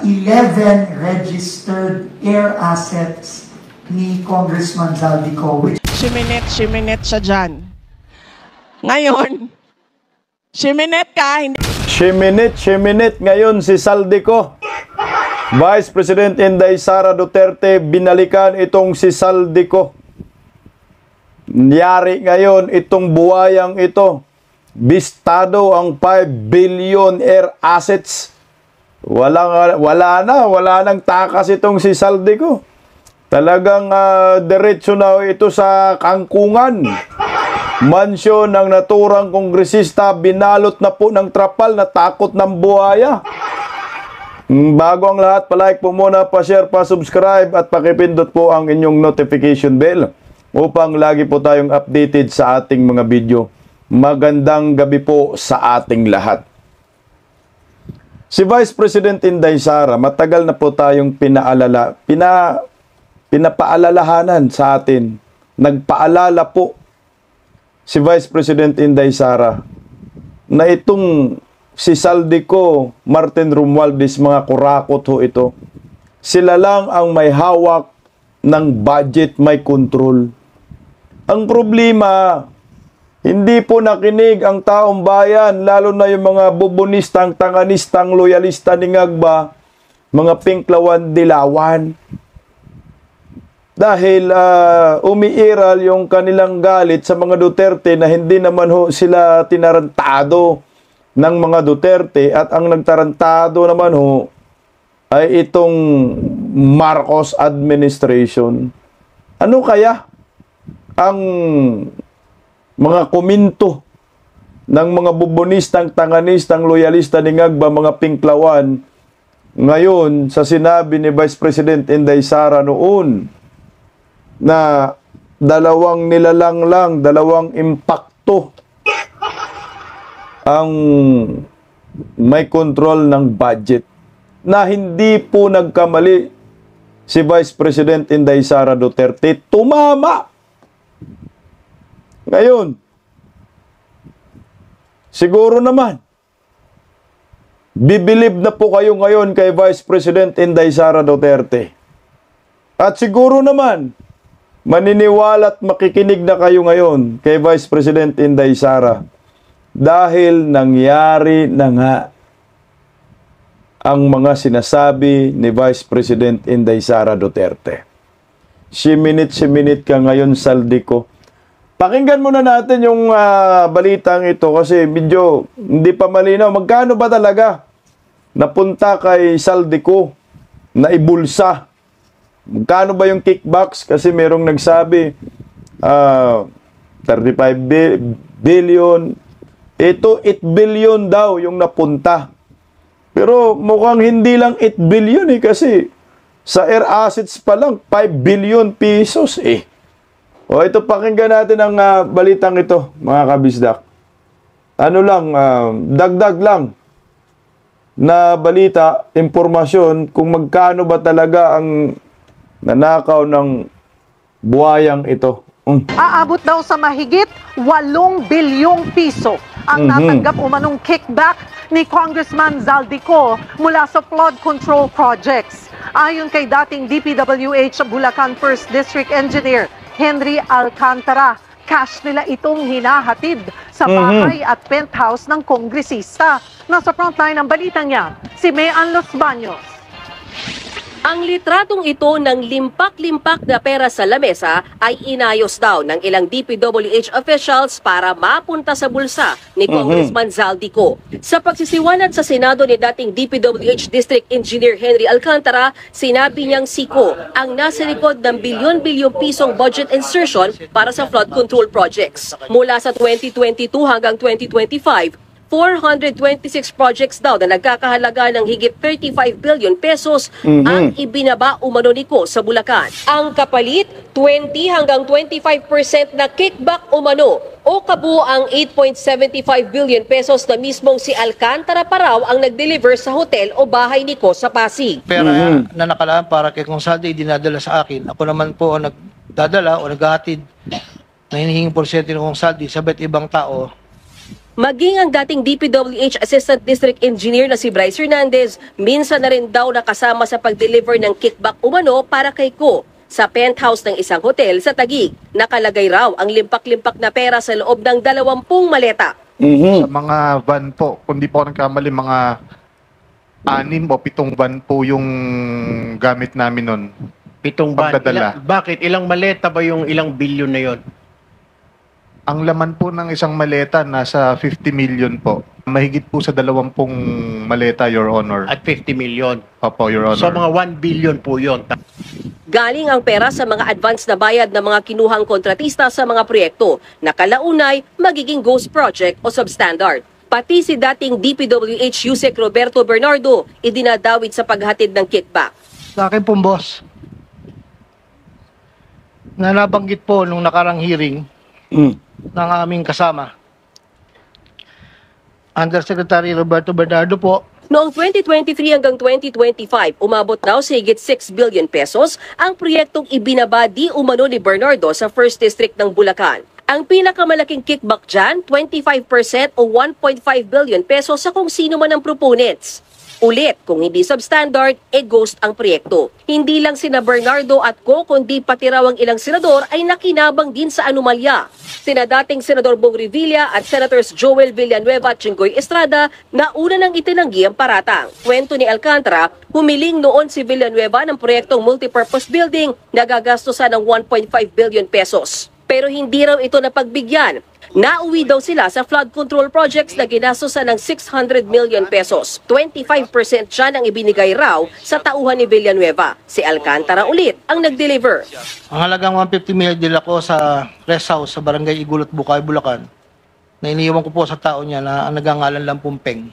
sa 11 registered air assets ni Congressman Zaldico. Siminit siya dyan. Ngayon, siminit ka, hindi. Siminit ngayon si Zaldico. Vice President Inday Sara Duterte binalikan itong si Zaldico. Niyari ngayon itong buwayang ito. Bistado ang 5 billion air assets. Wala nang takas itong si Zaldico. Talagang diretso na ito sa kangkungan. Mansyon ng naturang kongresista binalot na po ng trapal na takot ng buhaya. Bago ang lahat, palike po muna, pa-share, pa-subscribe at pakipindot po ang inyong notification bell upang lagi po tayong updated sa ating mga video. Magandang gabi po sa ating lahat. Si Vice President Inday Sara, matagal na po tayong pinapaalalahanan sa atin. Nagpaalala po si Vice President Inday Sara na itong si Zaldico, Martin Romualdez, mga kurakot ho ito. Sila lang ang may hawak ng budget, may control. Ang problema, hindi po nakinig ang taong bayan, lalo na yung mga bubonistang, tanganistang, loyalista ni Ngagba, mga pinklawan, dilawan. Dahil umiiral yung kanilang galit sa mga Duterte na hindi naman ho sila tinarantado ng mga Duterte, at ang nagtarantado naman ho ay itong Marcos administration. Ano kaya ang mga komento ng mga bubonistang, tanganistang, loyalista ni Ngagba, mga pinklawan, ngayon sa sinabi ni Vice President Inday Sara noon na dalawang nilalang lang, dalawang impakto ang may control ng budget, na hindi po nagkamali si Vice President Inday Sara Duterte. Tumama! Ngayon, siguro naman, bibilib na po kayo ngayon kay Vice President Inday Sara Duterte. At siguro naman, maniniwala at makikinig na kayo ngayon kay Vice President Inday Sara. Dahil nangyari na nga ang mga sinasabi ni Vice President Inday Sara Duterte. Siminit ka ngayon, Zaldico. Pakinggan muna natin yung balitang ito kasi medyo hindi pa malinaw. Magkano ba talaga napunta kay Zaldico na ibulsa? Magkano ba yung kickbacks? Kasi merong nagsabi 35 billion. Ito 8 billion daw yung napunta. Pero mukhang hindi lang 8 billion kasi sa air assets pa lang 5 billion pesos eh. O ito, pakinggan natin ang balitang ito, mga kabisdak. Ano lang, dagdag lang na balita, impormasyon kung magkano ba talaga ang nanakaw ng buhayang ito. Aabot daw sa mahigit 8 bilyong piso ang natanggap umanong kickback ni Congressman Zaldico mula sa flood control projects. Ayon kay dating DPWH Bulacan 1st District Engineer Henry Alcantara, cash nila itong hinahatid sa bahay at penthouse ng kongresista. Nasa frontline ng balitang yan, si Mean Los Baños. Ang litratong ito ng limpak-limpak na pera sa lamesa ay inayos daw ng ilang DPWH officials para mapunta sa bulsa ni Congressman Zaldico. Sa pagsisiwanag sa Senado ni dating DPWH District Engineer Henry Alcantara, sinabi niyang siko ang nasa likod ng bilyon-bilyong pisong budget insertion para sa flood control projects. Mula sa 2022 hanggang 2025, 426 projects daw na nagkakahalaga ng higit 35 billion pesos ang ibinaba umano ni Ko sa Bulacan. Ang kapalit, 20 hanggang 25% na kickback umano o kabuang 8.75 billion pesos na mismong si Alcantara pa raw ang nag-deliver sa hotel o bahay ni Ko sa Pasig. Pera na nakalaan para kay Kong Saldi dinadala sa akin. Ako naman po ang nagdadala o naghahatid na hinihinging porsyento ng Kong Saldi sa iba't ibang tao Maging ang dating DPWH Assistant District Engineer na si Bryce Hernandez, minsan na rin daw nakasama sa pag-deliver ng kickback umano para kay Ko sa penthouse ng isang hotel sa Taguig. Nakalagay raw ang limpak-limpak na pera sa loob ng 20 maleta. Sa mga van po, kung di po ako nagkamali, mga 6 o 7 van po yung gamit namin nun. 7 ban. Pagdadala. Bakit? Ilang maleta ba yung ilang bilyon na yon? Ang laman po ng isang maleta, nasa 50 million po. Mahigit po sa 20 maleta, Your Honor. At 50 million. Opo, Your Honor. So mga 1 billion po yon. Galing ang pera sa mga advance na bayad ng mga kinuhang kontratista sa mga proyekto na kalaunay magiging ghost project o substandard. Pati si dating DPWH Yusek Roberto Bernardo idinadawit sa paghatid ng kickback. Sa akin pong boss, na nabanggit po nung nakarang hearing ng aming kasama, Undersecretary Roberto Bernardo po, Noong 2023 hanggang 2025, umabot daw sa higit 6 billion pesos ang proyektong ibinaba di umano ni Bernardo sa 1st District ng Bulacan. Ang pinakamalaking kickback dyan, 25% o 1.5 billion pesos sa kung sino man ang proponents. Ulit, kung hindi substandard, ghost ang proyekto. Hindi lang sina Bernardo at Ko, kundi pati raw ang ilang senador ay nakinabang din sa anomalya. Sina dating Senador Bong Revilla at Senators Joel Villanueva at Jinggoy Estrada na una nang itinanggi ang paratang. Kwento ni Alcantara, humiling noon si Villanueva ng proyektong multipurpose building na gagastusan ng 1.5 billion pesos. Pero hindi raw ito napagbigyan. Nauwi daw sila sa flood control projects na ginastosan ng 600 million pesos. 25% siya ang ibinigay raw sa tauhan ni Villanueva. Si Alcantara ulit ang nag-deliver. ang halagang 150 million dila ko sa rest house sa Barangay Igulot, Bukay, Bulacan, na iniiwan ko po sa tao niya na ang nagangalan lang pong Peng.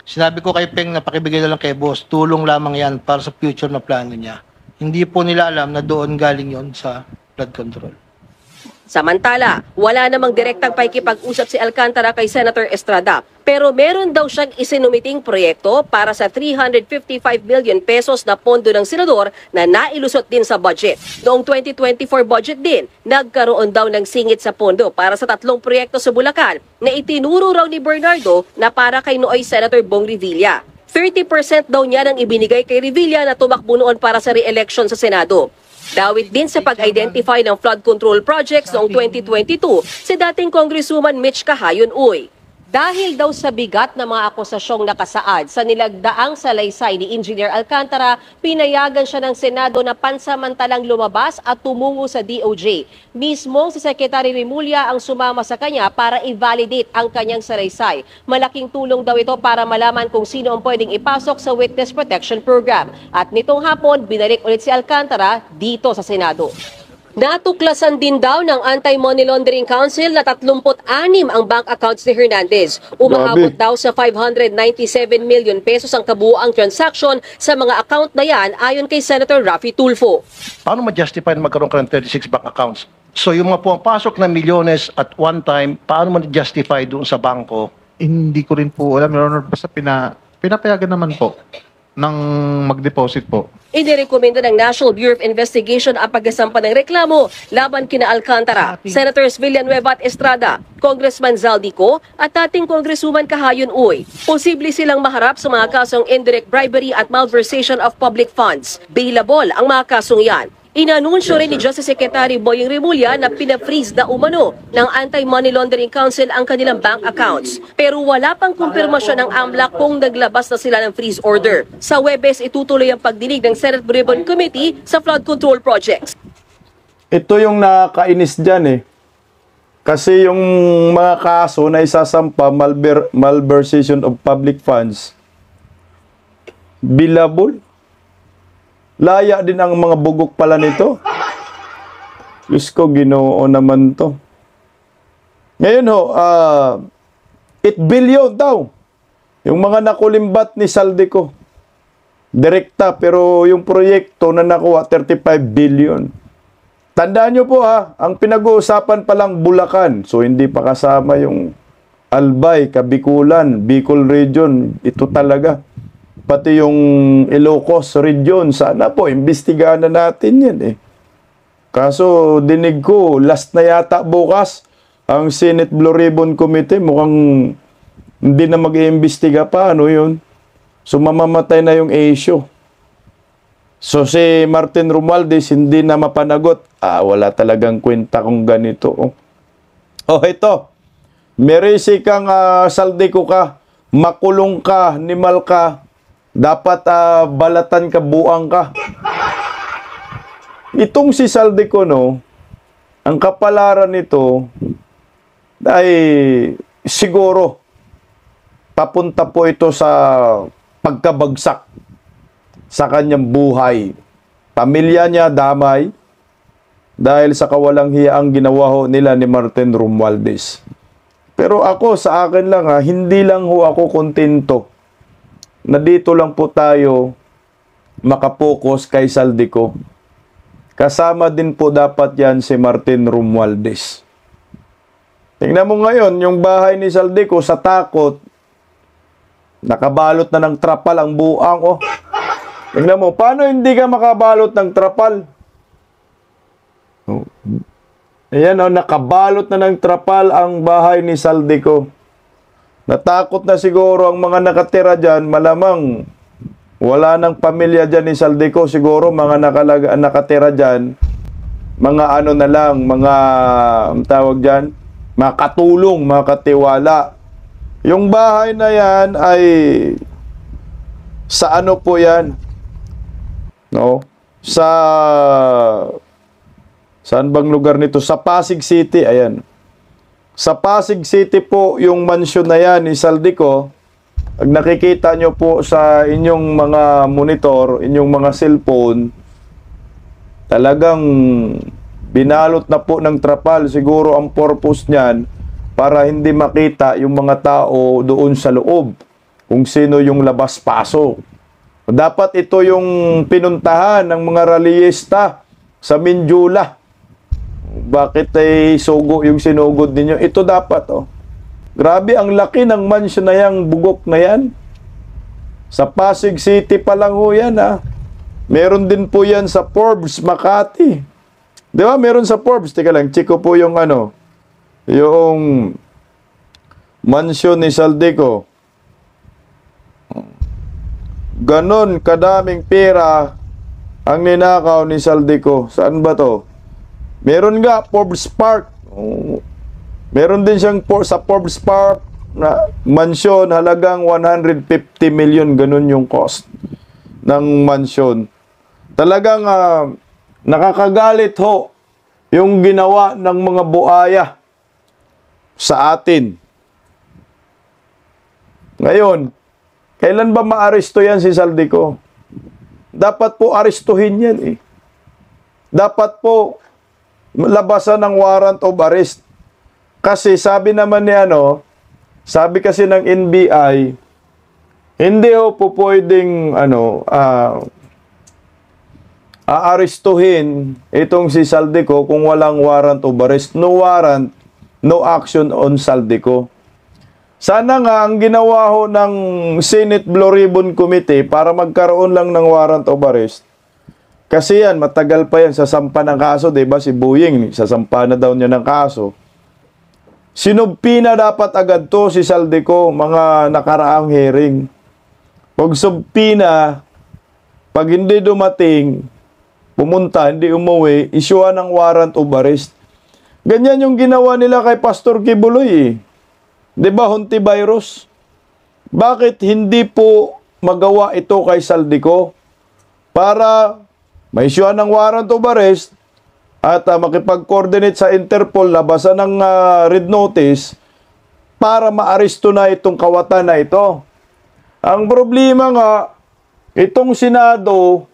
Sinabi ko kay Peng na pakibigay na lang kay boss, tulong lamang yan para sa future na plano niya. Hindi po nila alam na doon galing yon sa flood control. Samantala, wala namang direktang pakikipag-usap si Alcantara kay Senator Estrada. Pero meron daw siyang isinumiting proyekto para sa 355 million pesos na pondo ng senador na nailusot din sa budget. Noong 2024 budget din, nagkaroon daw ng singit sa pondo para sa 3 proyekto sa Bulacan na itinuro raw ni Bernardo na para kay nooy Senator Bong Revilla. 30% daw niya nang ibinigay kay Revilla na tumakbo noon para sa re-election sa Senado. Dawit din sa pag-identify ng flood control projects noong 2022 si dating Congresswoman Mitch Cahayon Uy. Dahil daw sa bigat ng mga akusasyong nakasaad sa nilagdaang salaysay ni Engineer Alcantara, pinayagan siya ng Senado na pansamantalang lumabas at tumungo sa DOJ. Mismong si Secretary Remulla ang sumama sa kanya para i-validate ang kanyang salaysay. Malaking tulong daw ito para malaman kung sino ang pwedeng ipasok sa Witness Protection Program. At nitong hapon, binalik ulit si Alcantara dito sa Senado. Natuklasan din daw ng Anti-Money Laundering Council na 36 ang bank accounts ni Hernandez. Umaabot daw sa 597 million pesos ang kabuuang transaction sa mga account na yan ayon kay Senator Raffy Tulfo. Paano ma-justify na magkaroon ka ng 36 bank accounts? So yung mga pumapasok na milyones at one time, paano ma-justify doon sa bangko? Hindi ko rin po alam, Your Honor. Basta pinapayagan naman po ng mag-deposit po. Inirekomenda ng National Bureau of Investigation ang pagkasampa ng reklamo laban kina Alcantara, Senators Villanueva at Estrada, Congressman Zaldico at dating Congresswoman Cahayon Uy. Posible silang maharap sa mga kasong indirect bribery at malversation of public funds. Bailable ang mga kasong yan. Inanunsyo rin ni Justice Secretary Boying Remulla na pina-freeze na umano ng Anti-Money Laundering Council ang kanilang bank accounts. Pero wala pang kumpirmasyon ng AMLAC kung naglabas na sila ng freeze order. Sa Huwebes, itutuloy ang pagdinig ng Senate Ribbon Committee sa flood control projects. Ito yung nakakainis dyan eh. Kasi yung mga kaso na isasampa, malversation of public funds, billable. Laya din ang mga bugok pala nito. Diyos ko, Ginoo naman to. Ngayon ho, 8 billion daw. Yung mga nakulimbat ni Saldico. Direkta, pero yung proyekto na nakuha, 35 billion. Tandaan nyo po ha, ang pinag-uusapan palang Bulacan. So hindi pa kasama yung Albay, Kabikulan, Bicol Region. Ito talaga. Pati yung Ilocos region, sana po, imbestigahan na natin yan eh. Kaso dinig ko, last na yata bukas, ang Senate Blue Ribbon Committee mukhang hindi na mag-iimbestiga pa. Ano yun? So, mamamatay na yung issue. So, si Martin Romualdez hindi na mapanagot. Wala talagang kwenta kung ganito. Ito. Merisi kang Saldico ka. Makulong ka, nimal ka. Dapat balatan ka, buang ka. Itong si Saldico, no, ang kapalaran nito ay siguro papunta po ito sa pagkabagsak sa kanyang buhay. Pamilya niya damay dahil sa kawalang hiyaang ginawa ho nila ni Martin Romualdez. Pero ako, sa akin lang hindi lang ho ako kontento na dito lang po tayo makapokus kay Saldico. Kasama din po dapat yan si Martin Romualdez. Tingnan mo ngayon, yung bahay ni Saldico sa takot, nakabalot na ng trapal ang buang. Tingnan mo, paano hindi ka makabalot ng trapal? Ayan, nakabalot na ng trapal ang bahay ni Saldico. Natakot na siguro ang mga nakatira dyan, malamang wala nang pamilya dyan ni Saldico, siguro mga nakatira dyan, mga ano na lang, mga tawag dyan, mga katulong, mga katiwala. Yung bahay na yan ay sa ano po yan? No? Saan bang lugar nito? Sa Pasig City, ayan. Sa Pasig City po yung mansion na yan ni Saldico. Pag nakikita nyo po sa inyong mga monitor, inyong mga cellphone, talagang binalot na po ng trapal. Siguro ang purpose niyan para hindi makita yung mga tao doon sa loob, kung sino yung labas-pasok. Dapat ito yung pinuntahan ng mga rallyista sa Minjula. Bakit ay sugo yung sinugod ninyo? Ito dapat, Grabe, ang laki ng mansion na yang bugok na yan. Sa Pasig City pa lang ho yan, Meron din po yan sa Forbes, Makati. Di ba? Meron sa Forbes. Teka lang, check ko po yung yung mansion ni Saldico. Ganon kadaming pera ang ninakaw ni Saldico. Saan ba to? Meron nga, Forbes Park. Meron din siyang sa Forbes Park na mansion, halagang 150 million, ganun yung cost ng mansion. Talagang nakakagalit ho yung ginawa ng mga buaya sa atin. Ngayon, kailan ba maaresto yan si Saldico? Dapat po arestuhin yan Dapat po labasan ng warrant of arrest. Kasi sabi naman ni sabi kasi ng NBI, hindi po pwedeng aarestuhin itong si Saldico kung walang warrant of arrest. No warrant, no action on Saldico. Sana nga ang ginawa ho ng Senate Blue Ribbon Committee para magkaroon lang ng warrant of arrest. Kasi yan, matagal pa yan sasampa ng kaso, diba? Si Boying, sasampa na daw niya ng kaso. Sinubpi na dapat agad to si Saldico, mga nakaraang hearing. Pag subpi na, pag hindi dumating, pumunta, hindi umuwi, isyuhan ng warrant of arrest. Ganyan yung ginawa nila kay Pastor Kibuloy. Diba, Hontivirus? Bakit hindi po magawa ito kay Saldico para maisyuhan ng warrant of arrest at makipag-coordinate sa Interpol, labasan ng red notice para maaresto na itong kawatan na ito. Ang problema nga, itong Senado,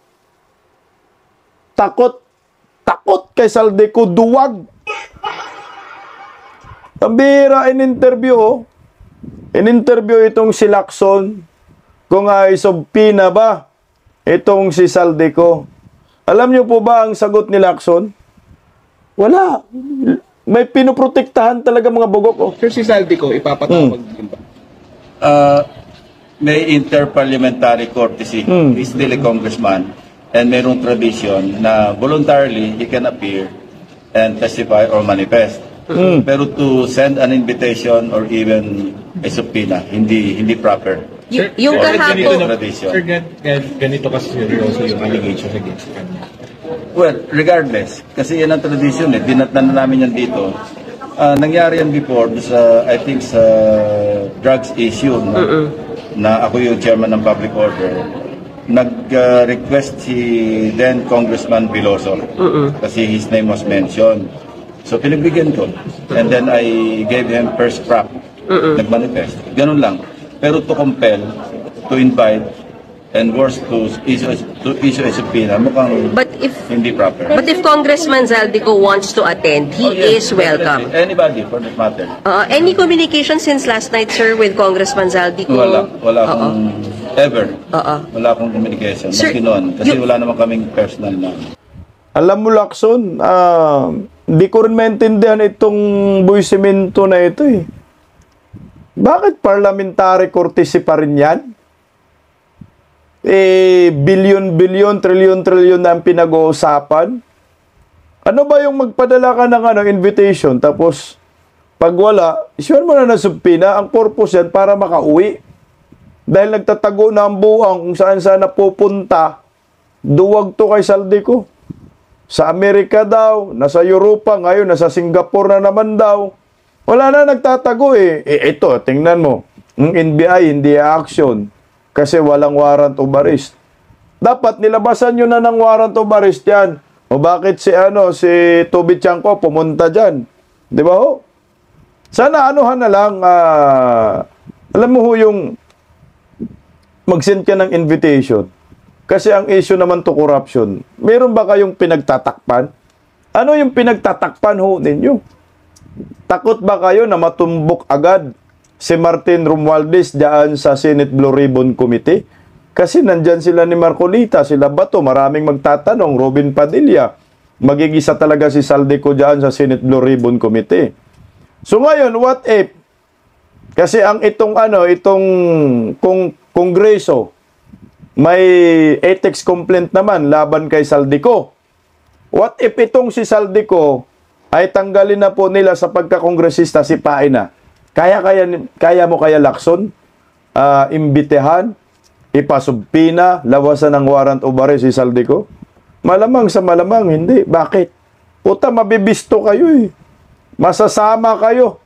takot kay Saldico, duwag. Pambira in-interview, in-interview itong si Lacson kung isubpina ba itong si Saldico. Alam niyo po ba ang sagot ni Lacson? Wala. May pinoprotektahan talaga mga bugok. Sir, si Saldico, ipapatawag din ba? May interparliamentary courtesy. He's still a congressman. And mayroong tradition na voluntarily he can appear and testify or manifest. Pero to send an invitation or even a subpoena, hindi proper. Yung Or kahapon, tradition. Sir, ganito kasi seryoso yung allegations against kanya. Well, regardless, kasi yan ang tradition eh. Dinatnan na namin yan dito. Nangyari yan before sa, I think, sa drugs issue na ako yung chairman ng public order. Nag-request si then Congressman Veloso kasi his name was mentioned. So pinagbigyan ko. And then I gave him first crack. Nag-manifest. Ganun lang. Pero to compel, to invite, and worse, to issue a subpoena, mukhang hindi proper. But if Congressman Zaldico wants to attend, he is welcome. Anybody, for that matter. Any communication since last night, sir, with Congressman Zaldico? Wala akong ever. Wala akong communication. Sir, Maski noon. Kasi wala naman kaming personal na. Alam mo, Lacson, hindi ko rin maintindihan itong buwisimento na ito eh. Bakit parliamentary courtesy pa rin yan? Bilyon-bilyon, trilyon-trilyon na ang pinag-uusapan. Ano ba yung magpadala ka ng invitation, tapos pag wala, isuan mo na ng subpoena, ang purpose yan para makauwi. Dahil nagtatago na ang buwang kung saan-saan napupunta, duwag to kay Zaldico. Sa Amerika daw, nasa Europa, ngayon nasa Singapore na naman daw. Wala na nagtatago eh. Ito, tingnan mo. Ang NBI hindi action kasi walang warrant of arrest. Dapat nilabasan nyo na ng warrant of arrest yan. O bakit si Toby Chanko pumunta dyan? Di ba ho? Sana anuhan na lang, alam mo ho yung mag-send ka ng invitation. Kasi ang issue naman to corruption. Meron ba kayong pinagtatakpan? Ano yung pinagtatakpan ho ninyo? Takot ba kayo na matumbok agad si Martin Romualdez dyan sa Senate Blue Ribbon Committee? Kasi nandyan sila ni Marcolita, sila Bato, maraming magtatanong, Robin Padilla. Magigisa talaga si Zaldico dyan sa Senate Blue Ribbon Committee. So ngayon, what if? Kasi ang itong Kongreso, may ethics complaint naman laban kay Zaldico. What if itong si Zaldico ay tanggalin na po nila sa pagkakongresista si Paina? Kaya mo kaya, Lacson, imbitehan, ipasubpina, lawasan ng warrant of arrest si Zaldico? Malamang sa malamang, hindi. Bakit? Puta, mabibisto kayo eh. Masasama kayo.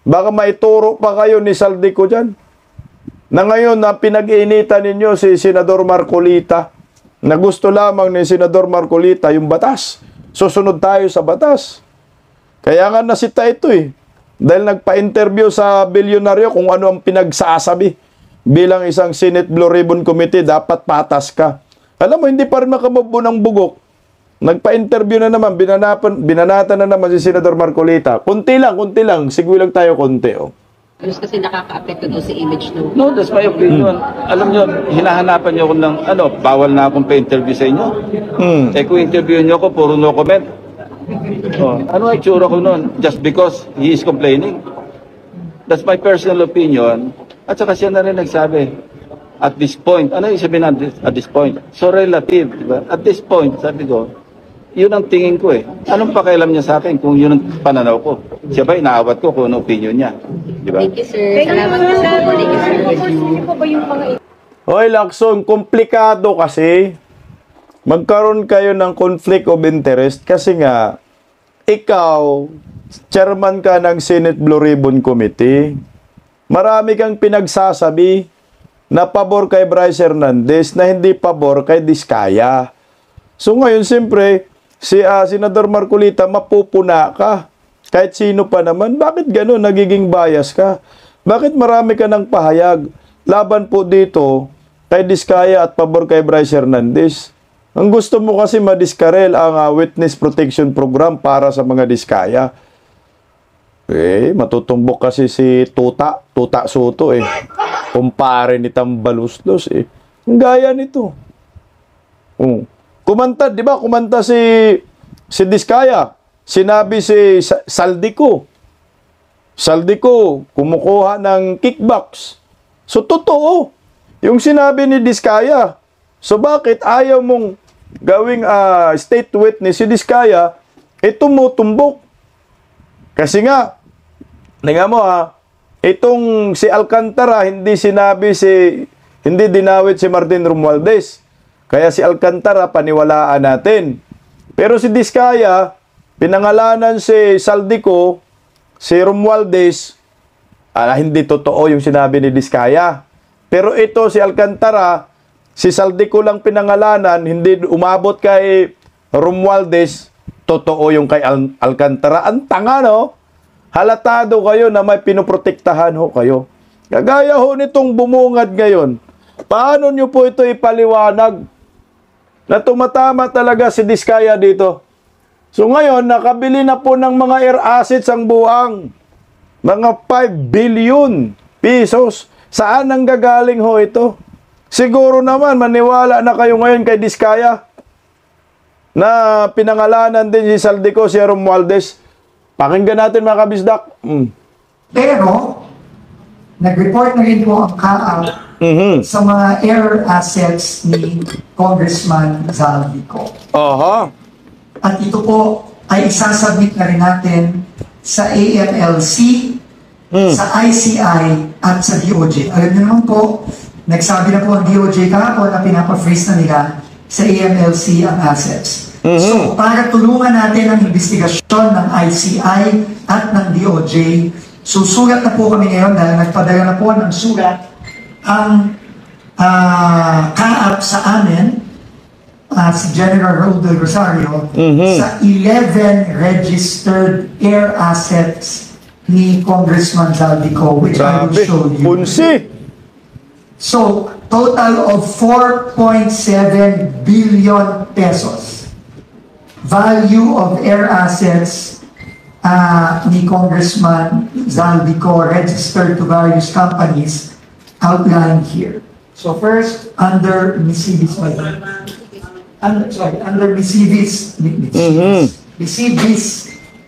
Baka maituro pa kayo ni Zaldico dyan. Na ngayon, na pinag-iinitan ninyo si Senador Marcolita, na gusto lamang ni Senador Marcolita yung batas. Susunod tayo sa batas. Kaya nga nasita ito eh. Dahil nagpa-interview sa bilyonaryo kung ano ang pinagsasabi. Bilang isang Senate Blue Ribbon Committee, dapat patas ka. Alam mo, hindi pa rin makamubo ng bugok. Nagpa-interview na naman, binanatan na naman si Senador Marcolita. Kunti lang. Sigwi lang tayo konti. Oh. Kasi nakaka-apekto daw sa image ng... No, that's my opinion. Alam nyo, hinahanapan nyo ko ng, bawal na akong pa-interview sa inyo. Kung interview nyo ako, puro no comment. Ano ay tsura ko nun? Just because he is complaining. That's my personal opinion. At saka siya na rin nagsabi, at this point, ano yung sabihin natin at this point? So relative, diba? At this point, sabi ko, yun ang tingin ko eh. Anong pakialam niya sa akin kung yun ang pananaw ko? Siya ba, inaawat ko kung ano opinion niya? Diba? Thank you, sir. Salamat po, sir. Hoy, Lacson, komplikado kasi. Magkaroon kayo ng conflict of interest kasi nga, ikaw, chairman ka ng Senate Blue Ribbon Committee. Marami kang pinagsasabi na pabor kay Bryce Hernandez na hindi pabor kay Diskaya. So ngayon, siyempre, si Senador Marcolita, mapupuna ka. Kahit sino pa naman, bakit gano'n? Nagiging bias ka. Bakit marami ka ng pahayag? Laban po dito kay Diskaya at pabor kay Bryce Hernandez. Ang gusto mo kasi madiskarel ang Witness Protection Program para sa mga Diskaya. Matutumbok kasi si Tuta Soto eh. Kumpare ni Tambaluslos eh. Ang gaya nito. Kumanta, di ba? Kumanta si Diskaya. Sinabi si Zaldico, kumukuha ng kickbacks. So, totoo. Yung sinabi ni Diskaya. So, bakit ayaw mong gawing state witness si Diskaya, tumutumbok. Kasi nga, tingnan mo ha, itong si Alcantara, hindi dinawit si Martin Romualdez. Kaya si Alcantara, paniwalaan natin. Pero si Diskaya, pinangalanan si Saldico, si Romualdez, hindi totoo yung sinabi ni Diskaya. Pero ito si Alcantara, si Saldico lang pinangalanan, hindi umabot kay Romualdez, totoo yung kay Alcantara. Ang tanga, no? Halatado kayo na may pinoprotektahan ho kayo. Kagaya ho nitong bumungad ngayon. Paano nyo po ito ipaliwanag na tumatama talaga si Diskaya dito? So ngayon, nakabili na po ng mga air assets ang buang. Mga 5 billion pesos. Saan ang gagaling ho ito? Siguro naman, maniwala na kayo ngayon kay Diskaya na pinangalanan din si Saldico, si Romualdez. Pakinggan natin mga kabisdak. Pero, nag-report na rin po ang KAAP sa mga air assets ni Congressman Zaldico. At ito po ay isasubmit na rin natin sa AMLC, sa ICI, at sa DOJ. Alam niyo naman po, nagsabi na po ang DOJ kahapon na pinapa-freeze na nila sa AMLC ang assets. So, para tulungan natin ang investigasyon ng ICI at ng DOJ, susulat na po kami ngayon dahil nagpadala na po ng sulat ang KAAP sa amin, si General Raul Del Rosario, sa 11 registered air assets ni Congressman Zaldico, which I will show you. So, total of 4.7 billion pesos value of air assets ni Congressman Zaldico registered to various companies outlined here. So first, under Misivis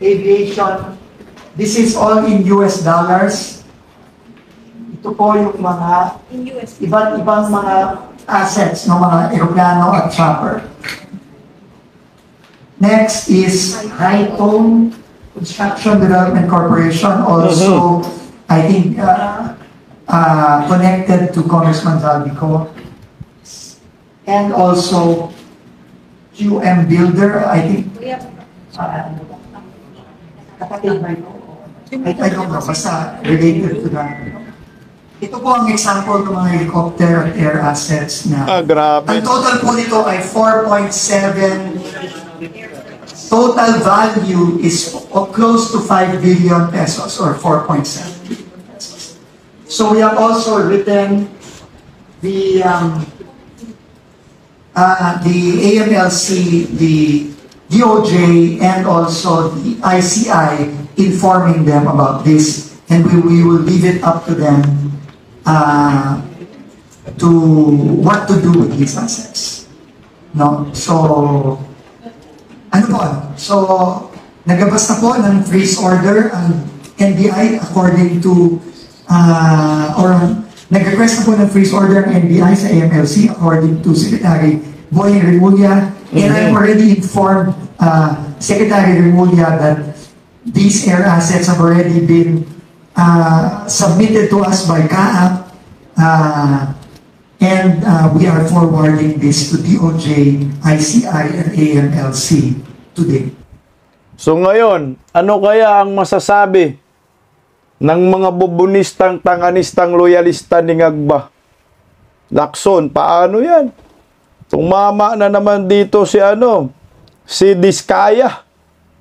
Aviation, this is all in US dollars. Ito po yung mga iba't ibang mga assets ng mga eroplano at chopper. Next is Hightone Construction Development Corporation, also I think connected to Congressman Zaldico. And also QM Builder, I think. I don't know, basta related to that. Ito po ang example ng mga helicopter at air assets na. Grabe. Ang total po nito ay 4.7. Total value is close to 5 billion pesos or 4.7 billion pesos. So we have also written the AMLC, the DOJ, and also the ICI informing them about this, and we will leave it up to them to what to do with these assets. No? So, ano po? So, nagabas na po ng freeze order ang NBI according to nag-request na po ng freeze order ang NBI sa AMLC according to Secretary Boy Remulla, and I'm already informed Secretary Remulla that these air assets have already been submitted to us by KAAP, and we are forwarding this to DOJ, ICI, and AMLC today. So ngayon, ano kaya ang masasabi ng mga bubunistang, tanganistang, loyalista ni Ngagba? Lacson, paano yan? Tumama na naman dito si Diskaya,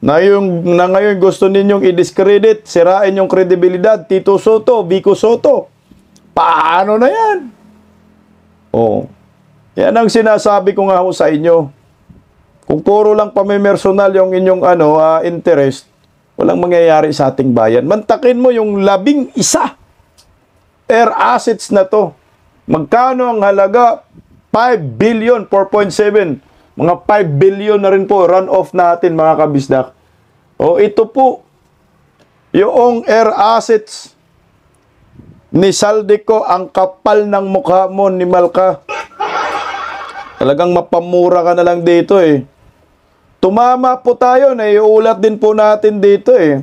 na ngayon gusto ninyong i-discredit, sirain yung kredibilidad. Tito Soto, Vico Soto, paano na yan? Yan ang sinasabi ko nga ho sa inyo. Kung puro lang pamimersonal yung inyong interest, walang mangyayari sa ating bayan. Mantakin mo yung 11 air assets na to. Magkano ang halaga? 5 billion, 4.7. Mga 5 billion na rin po, run-off natin mga kabisdak. Ito po, yung air assets ni Zaldico, ang kapal ng mukha mo ni Malka. Talagang mapamura ka na lang dito eh. Tumama po tayo, naiulat din po natin dito eh.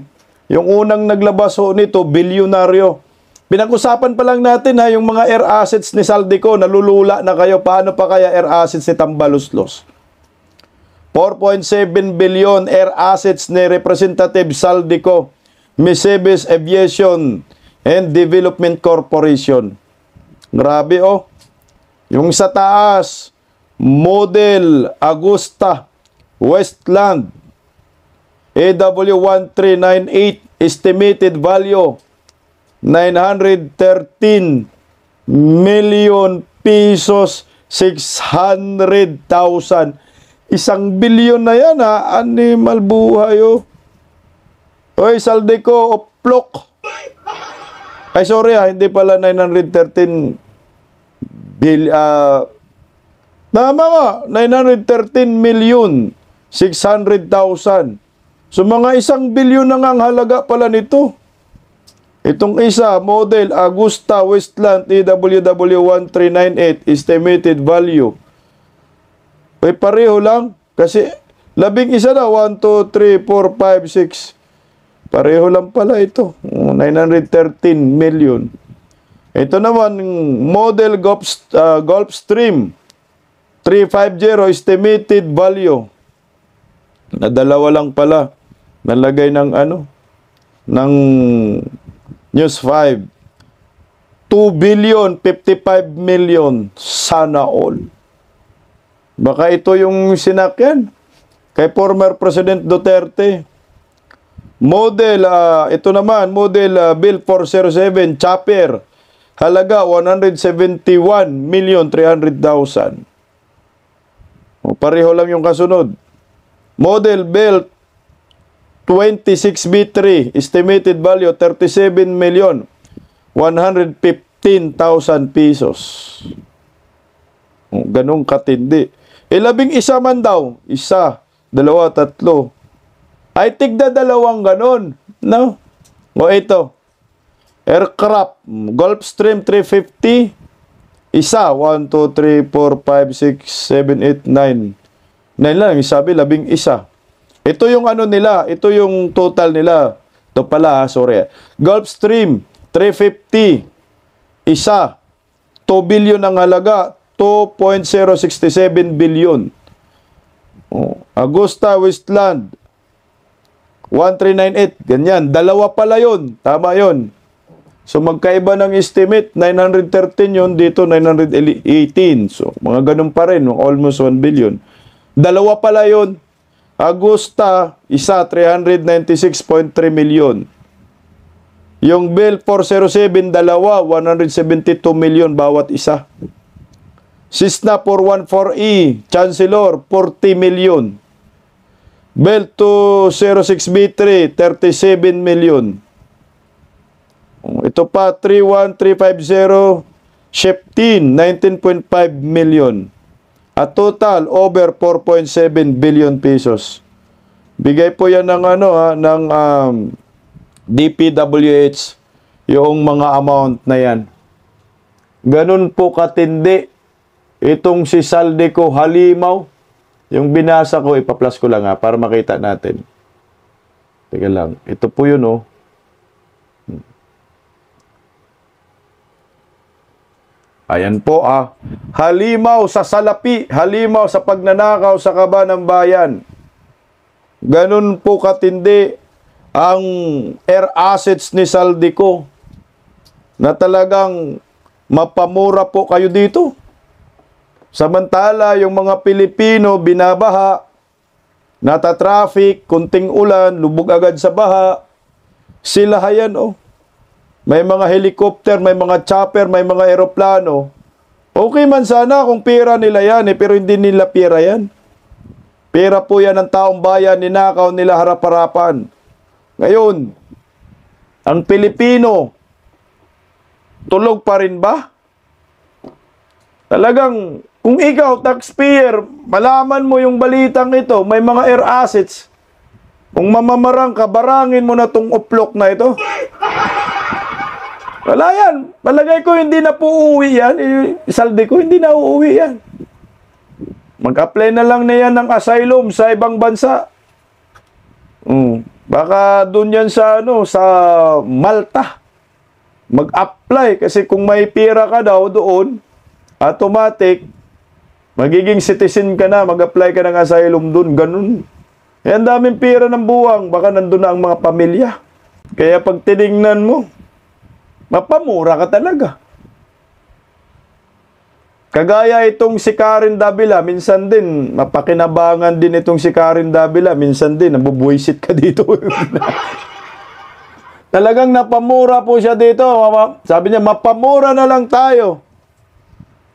Yung unang naglabas ho nito, bilyonaryo. Pinag-usapan pa lang natin ha, yung mga air assets ni Saldico, nalulula na kayo. Paano pa kaya air assets ni Tambaluslos? 4.7 billion air assets ni Representative Saldico, Misebes Aviation and Development Corporation. Grabe oh. Yung sa taas, Model Augusta Westland AW1398, estimated value 913 million pesos, 600,000. 1 bilyon na yan ha, animal buhay oh. Oy, Saldico, oplok. Ay sorry ha, hindi pala 913 tama nga, 913 million 600,000. So mga 1 bilyon na nga ang halaga pala nito. Itong isa, Model Augusta Westland TWW1398, estimated value. Ay pareho lang. Kasi 11 na, 1, 2, 3, 4, 5, 6. Pareho lang pala ito. 913 million. Ito naman, Model Gulfstream 350, estimated value. Na dalawa lang pala. Nalagay ng ng News 5. 2 billion 55 million. Sana all. Baka ito yung sinakyan kay former President Duterte. Model, ito naman, Model Bill 407 Chopper. Halaga 171,300,000. Pareho lang yung kasunod. Model Bill 26B3, estimated value 37,115,000 pesos. Ganong katindi. 11 man daw. 1, 2, 3. Ay tigda 2 ganon. No? O ito. Aircraft, Gulfstream 350. 1, 2, 3, 4, 5, 6, 7, 8, 9. 9 lang, sabi 11. Ito yung nila, ito yung total nila. Ito pala, sorry. Gulfstream 350. 2 billion ang halaga. 2.067 billion. Augusta Westland 1398. Ganyan. 2 pala yun. Tama yun. So magkaiba ng estimate. 913 yun. Dito 918. So mga ganun pa rin. Almost 1 billion. 2 pala yun. Augusta, 396.3 million. Yung Bill 407, 2, 172 million bawat isa. Cessna 414E, Chancellor, 40 million. Bell 206B3, 37 million. Ito pa, 31350, Sheptin, 19.5 million. At total, over 4.7 billion pesos. Bigay po yan ng, ng DPWH, yung mga amount na yan. Ganun po katindi. Itong si Saldico Halimaw, yung binasa ko, ipa-plus ko lang para makita natin. Teka lang. Ito po yun, oh. Ayan po, Halimaw sa salapi, halimaw sa pagnanakaw sa kaba ng bayan. Ganun po katindi ang air assets ni Saldico na talagang mapamura po kayo dito. Samantala, yung mga Pilipino binabaha, nata-traffic, kunting ulan, lubog agad sa baha. Sila hayan, oh. May mga helicopter, may mga chopper, may mga eroplano. Okay man sana kung pera nila yan, pero hindi nila pera yan. Pera po yan ng taong bayan, ninakaw nila harap-harapan. Ngayon, ang Pilipino, tulog pa rin ba? Talagang, kung ikaw, taxpayer, malaman mo yung balitang ito, may mga air assets. Kung mamamarang ka, barangin mo na tong uplok na ito. Wala yan. Palagay ko, hindi na po uuwi yan. Saldico, hindi na uuwi yan. Mag-apply na lang na yan ng asylum sa ibang bansa. Baka doon yan sa, sa Malta. Mag-apply. Kasi kung may pira ka daw doon, automatic, magiging citizen ka na, mag-apply ka ng asylum doon. Ganun. Eh, ang daming pira ng buwang. Baka nandun na ang mga pamilya. Kaya pag tinignan mo, mapamura ka talaga. Kagaya itong si Karen Davila, minsan din, mapakinabangan din itong si Karen Davila, minsan din, nabubuisit ka dito. Talagang napamura po siya dito. Sabi niya, mapamura na lang tayo.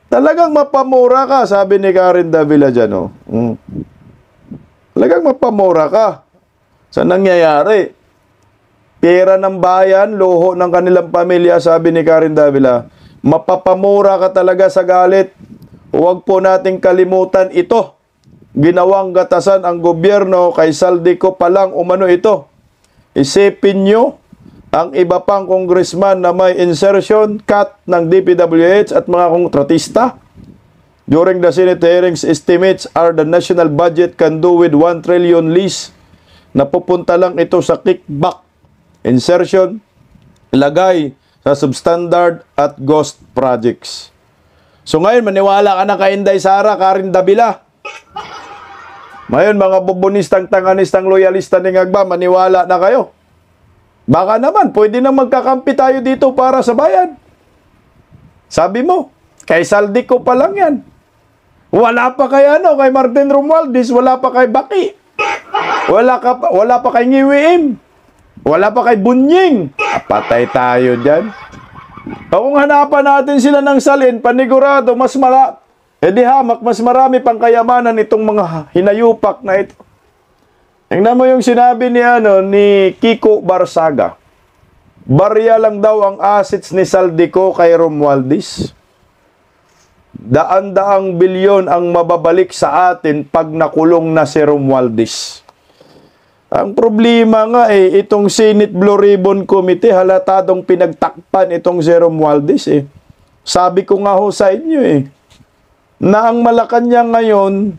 Talagang mapamura ka, sabi ni Karen Davila dyan. Oh. Talagang mapamura ka. Saan nangyayari? Pera ng bayan, luho ng kanilang pamilya, sabi ni Karen Davila. Mapapamura ka talaga sa galit. Huwag po nating kalimutan ito. Ginawang gatasan ang gobyerno kay Saldico pa lang umano ito. Isipin nyo ang iba pang congressman na may insertion, cut ng DPWH at mga kontratista. During the Senate hearings, estimates are the national budget can do with 1 trillion lease. Napupunta lang ito sa kickback, insertion, ilagay sa substandard at ghost projects. So ngayon, maniwala ka na kay Inday Sara, Karen Davila. Ngayon, mga bubunistang, tanganistang, loyalista ni Ngagba, maniwala na kayo. Baka naman, pwede na magkakampi tayo dito para sa bayan. Sabi mo, kay Saldico pa lang yan. Wala pa kay kay Martin Romualdez, wala pa kay Baki. Wala pa kay Ngiwiim. Wala pa kay Bunying. Patay tayo dyan. Kung hanapan natin sila ng salin, panigurado, mas marami pang kayamanan itong mga hinayupak na ito. Tingnan mo yung sinabi ni Kiko Barsaga. Barya lang daw ang assets ni Saldico kay Romualdez. Daan-daang bilyon ang mababalik sa atin pag nakulong na si Romualdez. Ang problema nga itong Senate Blue Ribbon Committee, halatadong pinagtakpan itong si Romualdez Sabi ko nga ho sa inyo na ang Malacanang ngayon,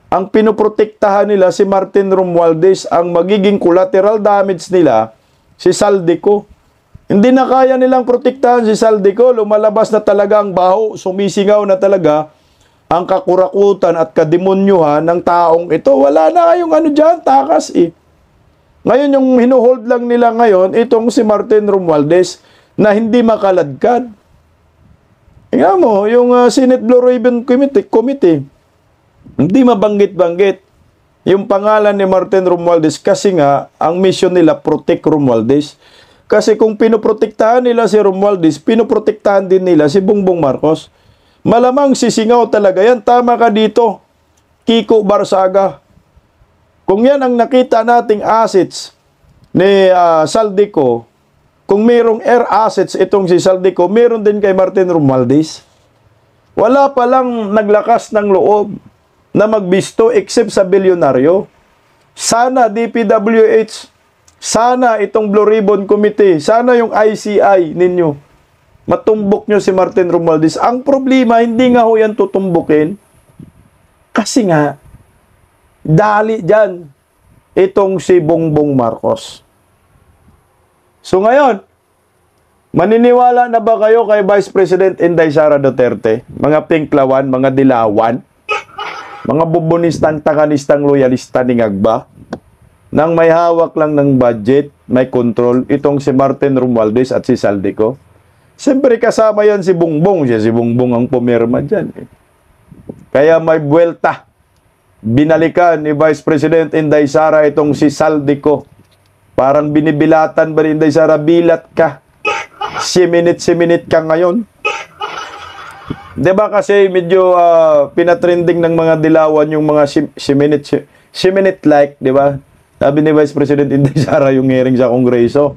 ang pinoprotektahan nila si Martin Romualdez, ang magiging collateral damage nila, si Saldico. Hindi na kaya nilang protektahan si Saldico, lumalabas na talaga ang baho, sumisingaw na talaga ang kakurakutan at kademonyuhan ng taong ito. Wala na kayong dyan, takas Ngayon, yung hinuhold lang nila ngayon, itong si Martin Romualdez na hindi makaladkad. Tingnan mo, yung Senate Blue Ribbon Committee, hindi mabanggit-banggit yung pangalan ni Martin Romualdez kasi nga, ang mission nila, protect Romualdez. Kasi kung pinoprotektahan nila si Romualdez, pinoprotektahan din nila si Bongbong Marcos. Malamang sisingaw talaga yan. Tama ka dito, Kiko Barsaga. Kung yan ang nakita nating assets ni Saldico, kung mayroong air assets itong si Saldico, mayroon din kay Martin Romualdez. Wala palang naglakas ng loob na magbisto except sa bilyonaryo. Sana DPWH, sana itong Blue Ribbon Committee, sana yung ICI ninyo, matumbok nyo si Martin Romualdez. Ang problema, hindi nga ho yan tutumbukin. Kasi nga, dali dyan itong si Bongbong Marcos. So ngayon, maniniwala na ba kayo kay Vice President Inday Sara Duterte? Mga pinklawan, mga dilawan, mga bubunistang, tanganistang, loyalista ni Ngagba, nang may hawak lang ng budget, may control, itong si Martin Romualdez at si Saldico. Siyempre kasama yan si Bongbong. Si Bongbong ang pumirma dyan. Kaya may buwelta. Binalikan ni Vice President Inday Sara itong si Saldico. Parang binibilatan ba ni Inday Sara? Bilat ka. Siminit ka ngayon. Diba kasi medyo pinatrending ng mga dilawan yung mga siminit like, diba? Sabi ni Vice President Inday Sara yung hearing sa Kongreso.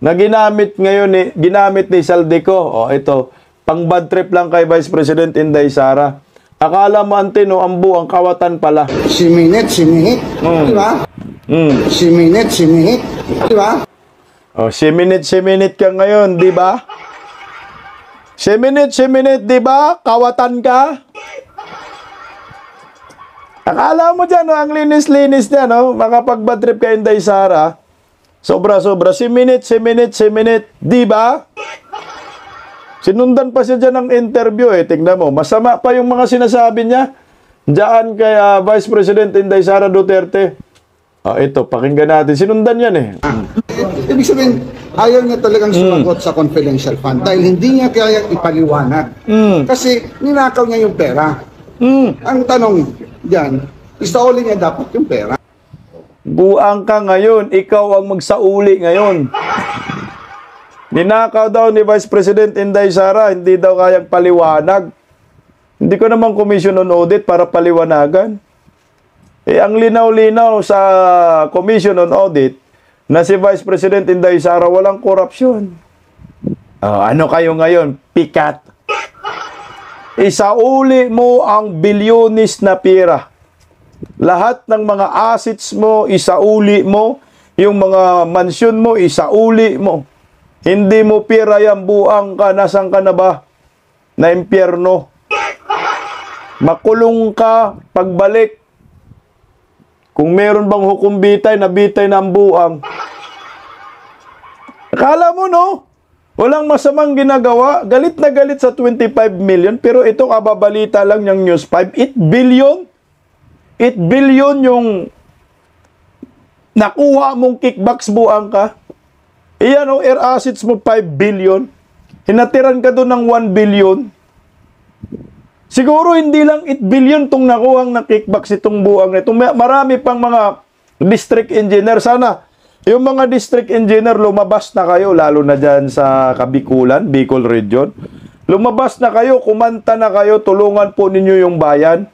Na ginamit ngayon ginamit ni Saldico. Ito, pang bad trip lang kay Vice President Inday Sara. Akala mo antino, ang buang kawatan pala. Siminit, di ba? Siminit, di ba? Siminit ka ngayon, di ba? Siminit, di ba? Kawatan ka? Akala mo dyan, no, ang linis-linis niya, no? Makapag-bad trip ka Inday Sara. Sobra-sobra. Si minute. Di ba? Sinundan pa siya dyan ng interview, eh. Tingnan mo. Masama pa yung mga sinasabi niya. Diyan kay Vice President Inday Sara Duterte. Ito, pakinggan natin. Sinundan yan, eh. Ibig sabihin, ayaw niya talagang sumagot sa confidential fund dahil hindi niya kaya ipaliwanag. Kasi ninakaw niya yung pera. Ang tanong dyan, isauli niya dapat yung pera. Buang ka ngayon, ikaw ang magsauli ngayon. Ninakaw daw ni Vice President Inday Sara, hindi daw kayang paliwanag. Hindi ko naman commission on audit para paliwanagan. Ang linaw-linaw sa commission on audit na si Vice President Inday Sara walang korupsyon. Ano kayo ngayon? Pikat. Isauli mo ang bilyonis na pera. Lahat ng mga assets mo, isauli mo. Yung mga mansyon mo, isauli mo. Hindi mo pera yan, buang ka. Nasaan ka na ba? Na impyerno. Makulong ka pagbalik. Kung meron bang hukom bitay, nabitay na ang buang. Akala mo, no? Walang masamang ginagawa. Galit na galit sa 25 million. Pero ito kababalita lang yung News 5. 8 billion. 8 billion yung nakuha mong kickbacks, buang ka. Iyan o, air assets mo 5 billion. Hinatiran ka doon ng 1 billion. Siguro hindi lang 8 billion itong nakuhang na kickbacks itong buang na ito. Marami pang mga district engineer. Sana yung mga district engineer lumabas na kayo, lalo na dyan sa Kabikulan, Bicol Region. Lumabas na kayo, kumanta na kayo, tulungan po ninyo yung bayan.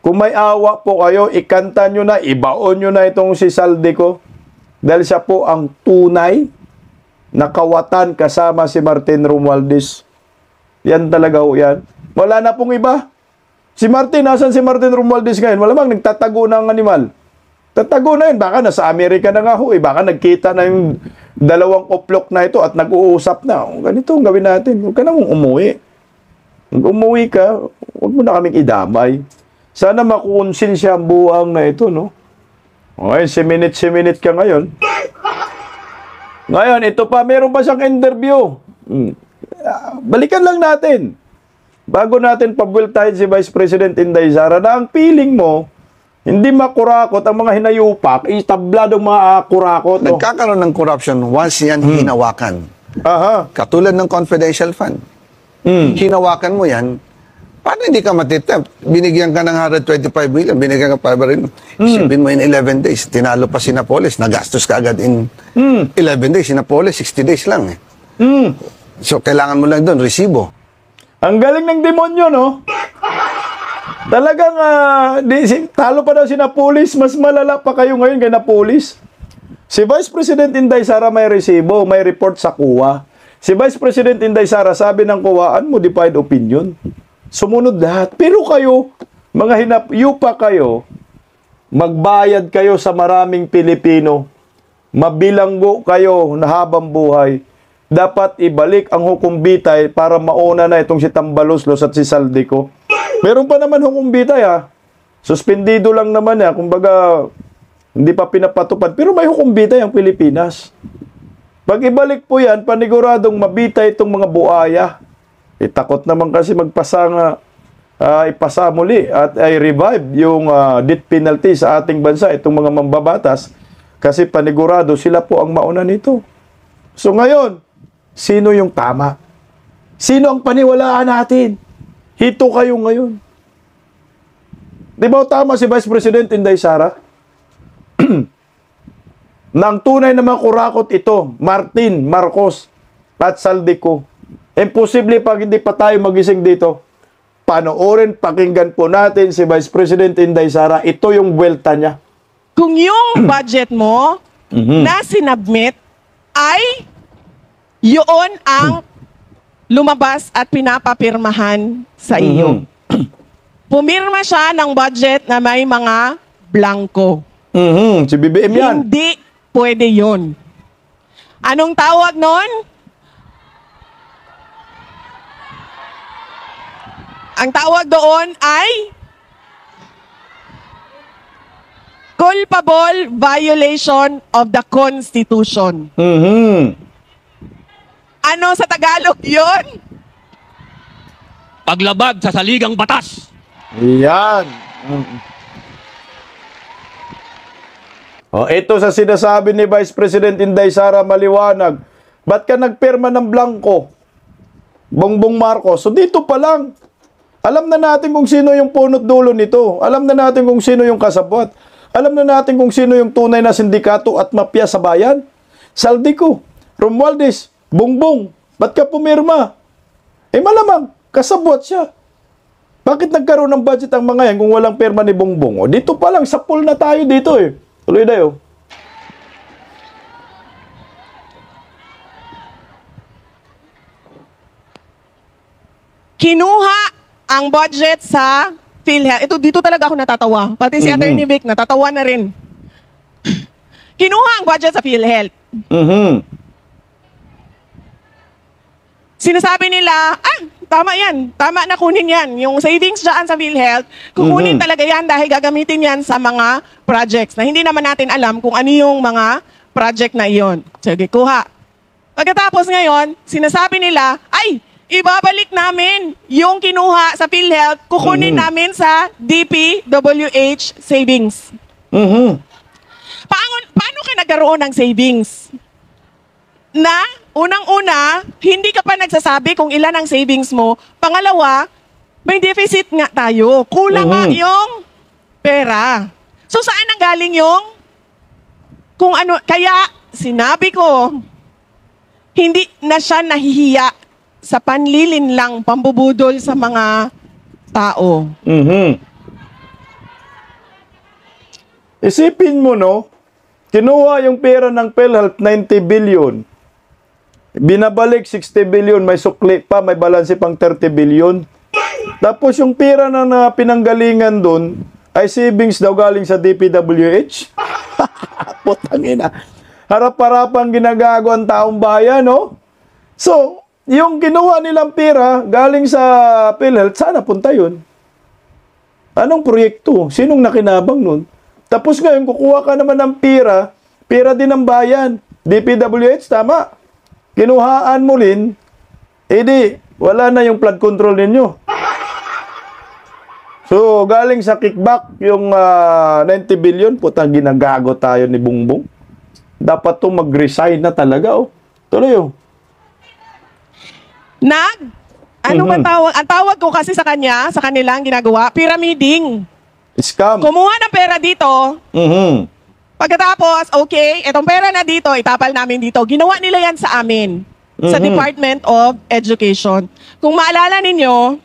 Kung may awa po kayo, ikanta nyo na, ibaon nyo na itong si Saldico. Dahil siya po ang tunay na kawatan kasama si Martin Romualdez. Yan talaga ho yan. Wala na pong iba. Si Martin, nasan si Martin Romualdez ngayon? Wala bang nagtatago ng animal? Tatago na yun. Baka nasa Amerika na nga ho. Baka nagkita na yung dalawang oplok na ito at nag-uusap na. Ganito ang gawin natin. Huwag ka na mong umuwi. Kung umuwi ka, huwag mo na kaming idamay. Sana makukonsensya ang buang na ito, no? Okay, si minute ka ngayon. Ngayon, ito pa, meron pa siyang interview. Balikan lang natin. Bago natin pabueltahin si Vice President Inday Sara na ang feeling mo, hindi makurakot ang mga hinayupak, itabladong mga kurakot. Nagkakaroon ng corruption once yan hinawakan. Katulad ng confidential fund. Hinawakan mo yan, paano hindi ka matitap? Binigyan ka ng 125 million, binigyan ka pa rin. Isipin mo in 11 days, tinalo pa si Napoles, nagastos ka agad in 11 days. Si Napoles, 60 days lang. So, kailangan mo lang doon, resibo. Ang galing ng demonyo, no? Talagang, talo pa daw si Napoles, mas malala pa kayo ngayon kay Napoles. Si Vice President Inday Sara may resibo, may report sa COA. Si Vice President Inday Sara sabi ng COA, unmodified opinion. Sumunod lahat. Pero kayo, mga hinapyupa kayo, magbayad kayo sa maraming Pilipino, mabilanggo kayo na habang buhay, dapat ibalik ang hukom bitay para mauna na itong si Tambaloslos at si Saldico. Meron pa naman hukom bitay, ha. Suspendido lang naman, ha. Kumbaga, hindi pa pinapatupad. Pero may hukom bitay ang Pilipinas. Pag ibalik po yan, paniguradong mabitay itong mga buaya. Takot naman kasi magpasa nga, ipasa muli at i-revive yung death penalty sa ating bansa, itong mga mambabatas. Kasi panigurado, sila po ang mauna nito. So ngayon, sino yung tama? Sino ang paniwalaan natin? Hito kayo ngayon. Di ba tama si Vice President Inday Sara? Nang tunay na mga kurakot ito, Martin, Marcos, at Saldico. Imposible pag hindi pa tayo magising dito. Panoorin, pakinggan po natin si Vice President Inday Sara. Ito yung buwelta niya. Kung yung budget mo na sinubmit ay yun ang lumabas at pinapapirmahan sa iyo. Pumirma siya ng budget na may mga blanco. Si BBM yan. Hindi pwede yun. Anong tawag nun? Ang tawag doon ay culpable violation of the Constitution. Ano sa Tagalog yun? Paglabag sa saligang batas. Yan. Ito sa sinasabi ni Vice President Inday Sara maliwanag. Ba't ka nagpirma ng blanco? Bongbong Marcos. So dito pa lang, alam na natin kung sino yung punot dulo nito. Alam na natin kung sino yung kasabwat. Alam na natin kung sino yung tunay na sindikato at mafia sa bayan. Saldico, Romualdez, Bongbong. Ba't ka pumirma? Malamang, kasabwat siya. Bakit nagkaroon ng budget ang mga yan kung walang pirma ni Bongbong? Dito pa lang, sa pool na tayo dito eh. Tuloy tayo. Kinuha ang budget sa PhilHealth. Dito talaga ako natatawa. Pati si Attorney Vic, natatawa na rin. Kinuha ang budget sa PhilHealth. Sinasabi nila, tama yan. Tama na kunin yan. Yung savings dyan sa PhilHealth, kukunin talaga yan dahil gagamitin yan sa mga projects na hindi naman natin alam kung ano yung mga project na iyon. Sige, kuha. Pagkatapos ngayon, sinasabi nila, ibabalik namin yung kinuha sa PhilHealth, kukunin namin sa DPWH savings. Paano ka nagkaroon ng savings? Na, unang-una, hindi ka pa nagsasabi kung ilan ang savings mo. Pangalawa, may deficit nga tayo. Kulang nga yung pera. So, saan nanggaling yung kung ano? Kaya, sinabi ko, hindi na siya nahihiya sa panlilinlang pambubudol sa mga tao. Isipin mo, no? Kinuha yung pera ng PhilHealth, 90 billion. Binabalik, 60 billion. May sukli pa, may balanse pang 30 billion. Tapos yung pera na pinanggalingan doon ay savings daw galing sa DPWH. Putangina. Harap-harapang ginagago ang taong bayan, no? So, yung kinuha nilang pera galing sa PhilHealth, saan napunta yun? Anong proyekto? Sinong nakinabang nun? Tapos ngayon, kukuha ka naman ng pera din ng bayan. DPWH, tama. Kinuhaan mo rin, wala na yung flood control ninyo. So, galing sa kickback, yung 90 billion, putang ginagago tayo ni Bongbong. Dapat to mag-resign na talaga, Tuloy, Ano ba tawag? Ang tawag ko kasi sa kanila ang ginagawa, pyramiding. Scam. Kumuha ng pera dito. Pagkatapos, okay, etong pera na dito, itapal namin dito. Ginawa nila yan sa amin, sa Department of Education. Kung maalala ninyo,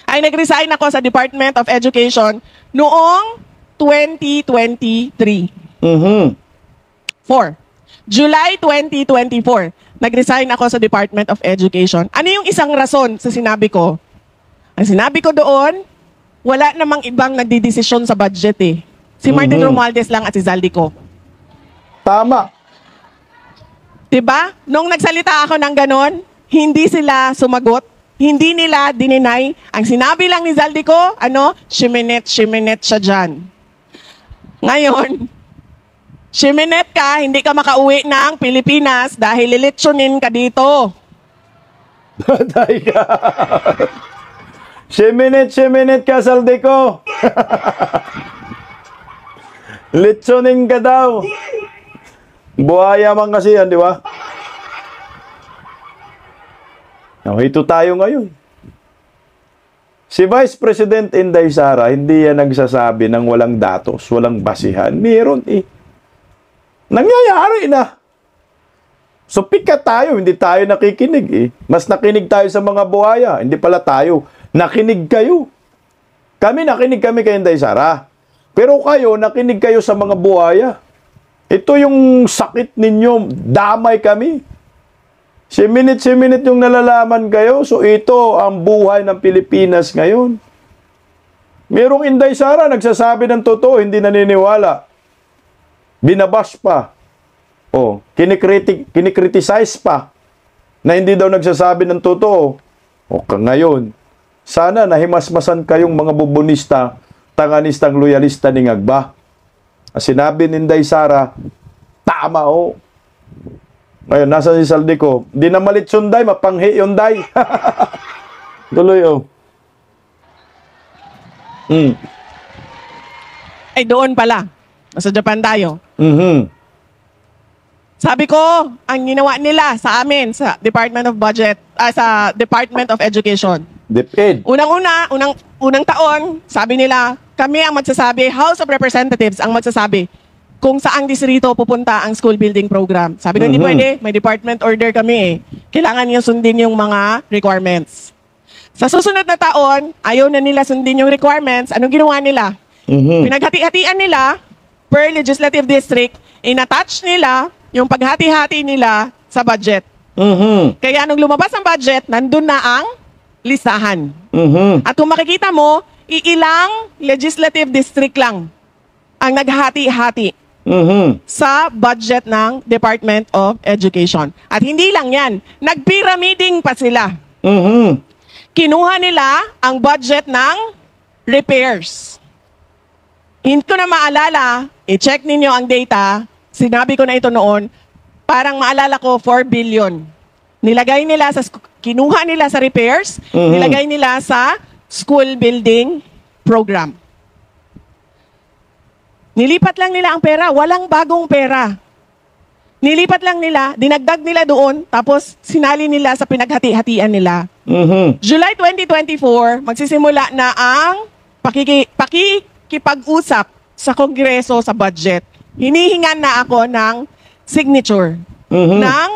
ay nag-resign ako sa Department of Education noong 2023. July 2024, nag-resign ako sa Department of Education. Ano yung isang rason sa sinabi ko? Ang sinabi ko doon, wala namang ibang nagdidesisyon sa budget eh. Si Martin Romualdez lang at si Zaldico. Tama. Diba? Nung nagsalita ako ng ganon, hindi sila sumagot. Hindi nila dininay. Ang sinabi lang ni Zaldico, shiminet siya dyan. Ngayon, shiminet ka, hindi ka makauwi ng Pilipinas dahil lilitsunin ka dito. Patay ka. Shiminet ka, Zaldico. Litsonin ka daw. Buhaya man kasi yan, di ba? Ito tayo ngayon. Si Vice President Inday Sara, hindi yan nagsasabi ng walang datos, walang basihan. Meron nangyayari na. So pikat tayo, hindi tayo nakikinig Mas nakinig tayo sa mga buhaya, hindi pala tayo. Nakinig kayo. Nakinig kami kay Inday Sara. Pero kayo, nakinig kayo sa mga buhaya. Ito yung sakit ninyo. Damay kami. Siminit yung nalalaman kayo. So ito ang buhay ng Pilipinas ngayon. Merong Inday Sara nagsasabi ng totoo, hindi naniniwala. Binabash pa. Kinikriticize pa. Na hindi daw nagsasabi ng totoo. Ngayon, sana nahimasmasan kayong mga bubunista, tanganistang loyalista ni Ngagba. Sinabi ni Inday Sara, tama o. Ngayon, nasa si Saldico. Di na malit sunday, mapanghi yung day. Tuloy o. Ay, doon pala. Nasa Japan tayo. Sabi ko, ang ginawa nila sa amin, sa Department of Budget, sa Department of Education. DepEd. Unang taon, sabi nila, kami ang magsasabi, House of Representatives ang magsasabi kung saang distrito pupunta ang school building program. Sabi ko, hindi pwede, may department order kami eh. Kailangan niyo sundin yung mga requirements. Sa susunod na taon, ayaw na nila sundin yung requirements. Anong ginawa nila? Pinaghati-hatian nila per legislative district, in-attach nila yung paghati-hati nila sa budget. Kaya nung lumabas ang budget, nandun na ang listahan. At kung makikita mo, iilang legislative district lang ang naghati-hati sa budget ng Department of Education. At hindi lang yan, nagpiramiding pa sila. Kinuha nila ang budget ng repairs. Hindi ko na maalala, i-check ninyo ang data, sinabi ko na ito noon, parang maalala ko 4 billion. Nilagay nila kinuha nila sa repairs, nilagay nila sa school building program. Nilipat lang nila ang pera, walang bagong pera. Nilipat lang nila, dinagdag nila doon, tapos sinali nila sa pinaghati-hatian nila. July 2024, magsisimula na ang pakikipag-usap sa Kongreso sa budget. Hinihingan na ako ng signature ng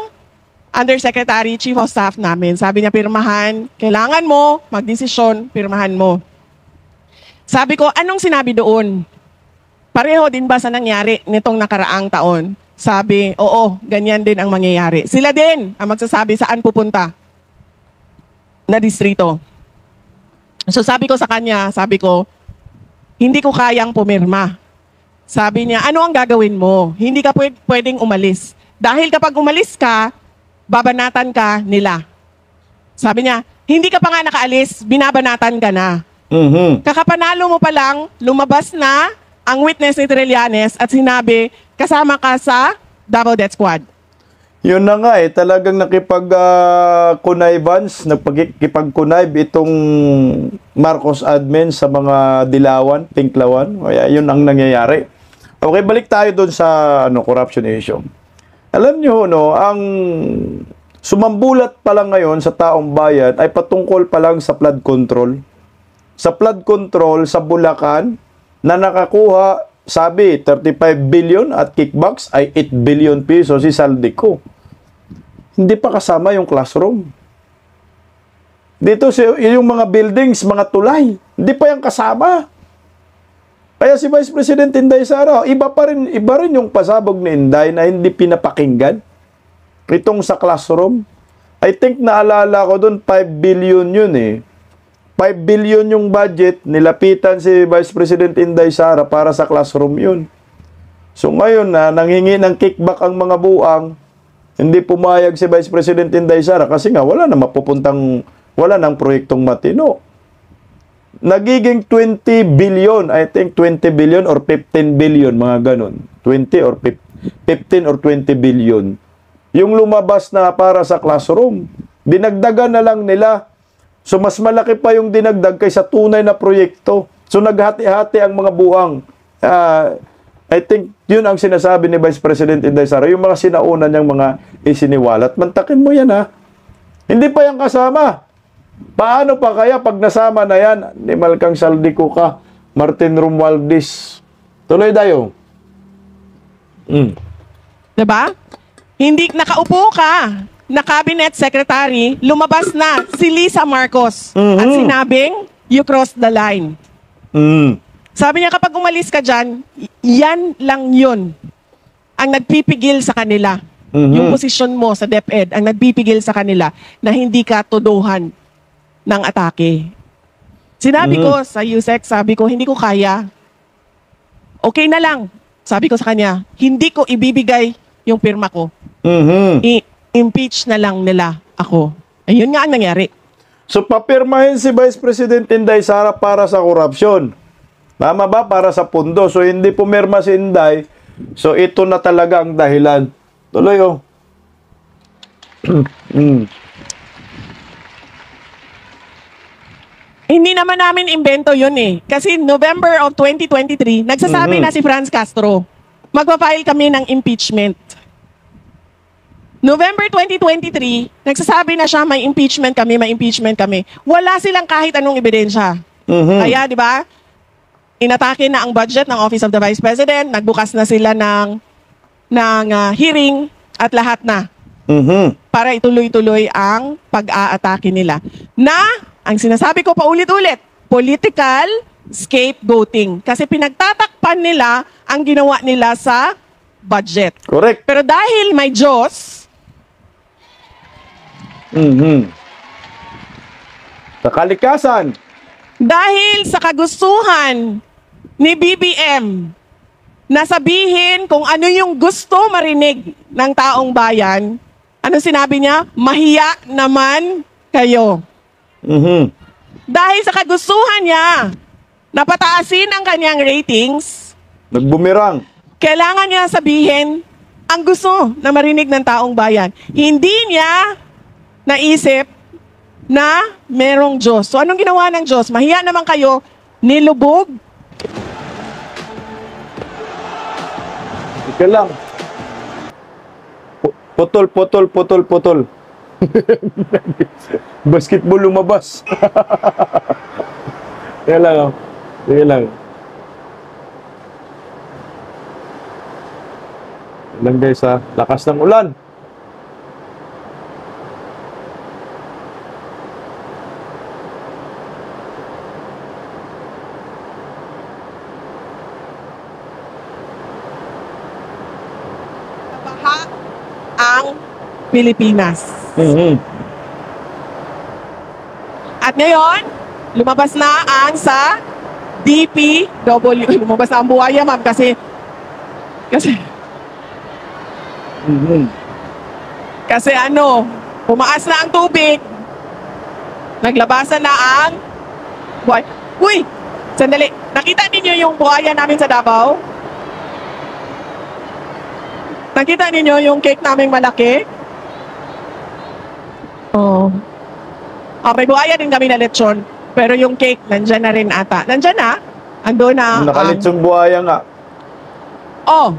Undersecretary, Chief of Staff namin. Sabi niya, pirmahan, kailangan mo, magdesisyon, pirmahan mo. Sabi ko, anong sinabi doon? Pareho din ba sa nangyari nitong nakaraang taon? Sabi, oo, ganyan din ang mangyayari. Sila din ang magsasabi saan pupunta na distrito. So sabi ko sa kanya, hindi ko kayang pumirma. Sabi niya, ano ang gagawin mo? Hindi ka pwedeng umalis. Dahil kapag umalis ka, babanatan ka nila. Sabi niya, hindi ka pa nga nakaalis, binabanatan ka na. Kakapanalo mo pa lang, lumabas na ang witness ni Trillanes at sinabi, kasama ka sa Davao Death Squad. Yun na nga talagang nakipag-connivance, nakipag-connive itong Marcos admin sa mga dilawan, tinklawan. Kaya yun ang nangyayari. Okay, balik tayo doon sa corruption issue. Alam nyo, ang sumambulat pa lang ngayon sa taong bayan ay patungkol pa lang sa flood control. Sa flood control sa Bulacan, na nakakuha, sabi, 35 billion at kickbacks ay 8 billion pesos si Saldico. Hindi pa kasama yung classroom. Dito yung mga buildings, mga tulay, hindi pa yung kasama. Kaya si Vice President Inday Sara, iba rin yung pasabog ni Inday na hindi pinapakinggan. Itong sa classroom. I think naalala ko doon, 5 billion yun eh. 5 billion yung budget, nilapitan si Vice President Inday Sara para sa classroom yun. So ngayon na nanghingi ng kickback ang mga buang, hindi pumayag si Vice President Inday Sara kasi nga wala nang proyektong matino. Nagiging 20 billion, I think 20 billion or 15 billion, mga ganun. 20 or 15 or 20 billion. Yung lumabas na para sa classroom, dinagdagan na lang nila. So, mas malaki pa yung dinagdag kaysa tunay na proyekto. So, naghati-hati ang mga buang. I think, yun ang sinasabi ni Vice President Inday Sara. Yung mga sinauna niyang mga isiniwalat. Mantakin mo yan, ha? Hindi pa yan kasama. Paano pa kaya pag nasama na yan? Ni Malcang Saldico ka, Martin Romualdez. Tuloy tayo. Diba? Hindi nakaupo ka na cabinet secretary, lumabas na si Lisa Marcos at sinabing, you crossed the line. Sabi niya, kapag umalis ka dyan, yan lang yun ang nagpipigil sa kanila. Yung posisyon mo sa DepEd ang nagpipigil sa kanila na hindi ka tuduhan ng atake. Sinabi ko sa USEC, sabi ko, hindi ko kaya. Okay na lang. Sabi ko sa kanya, hindi ko ibibigay yung pirma ko. Impeach na lang nila ako. Ayun nga ang nangyari. So, papirmahin si Vice President Inday Sara para sa korupsyon. Tama ba? Para sa pundo. So, hindi pumirma si Inday. So, ito na talaga ang dahilan. Tuloy, oh. Hindi naman namin invento yun eh. Kasi November of 2023, nagsasabi na si Franz Castro, magpa-file kami ng impeachment. November 2023, nagsasabi na siya, may impeachment kami. Wala silang kahit anong ebidensya. Kaya, di ba, inatake na ang budget ng Office of the Vice President, nagbukas na sila ng hearing at lahat na. Para ituloy-tuloy ang pag-aatake nila. Na, ang sinasabi ko paulit-ulit, political scapegoating. Kasi pinagtatakpan nila ang ginawa nila sa budget. Correct. Pero dahil may Diyos, sa kalikasan, dahil sa kagustuhan ni BBM na sabihin kung ano yung gusto marinig ng taong bayan, ano sinabi niya? Mahiya naman kayo. Dahil sa kagustuhan niya na pataasin ang kanyang ratings, nagbumirang. Kailangan niya sabihin ang gusto na marinig ng taong bayan. Hindi niya naisip na merong Diyos. So anong ginawa ng Diyos? Mahiya naman kayo, nilubog. Ika lang. Putol. Basketball lumabas. Sige lang, oh. Sige lang. Lang guys, ha. Lakas ng ulan. Baha ang Pilipinas. At ngayon, lumabas na ang sa DPW. Lumabas na ang buhaya, ma'am, kasi pumaas na ang tubig. Naglabasan na ang buhay. Uy! Sandali. Nakita ninyo yung buhaya namin sa Davao? Nakita ninyo yung cake naming malaki? Oh. May buhaya din kami na lechon. Pero yung cake, nandyan na rin ata. Nandyan na? Ando na. Nakalitsong buhaya nga. Oh.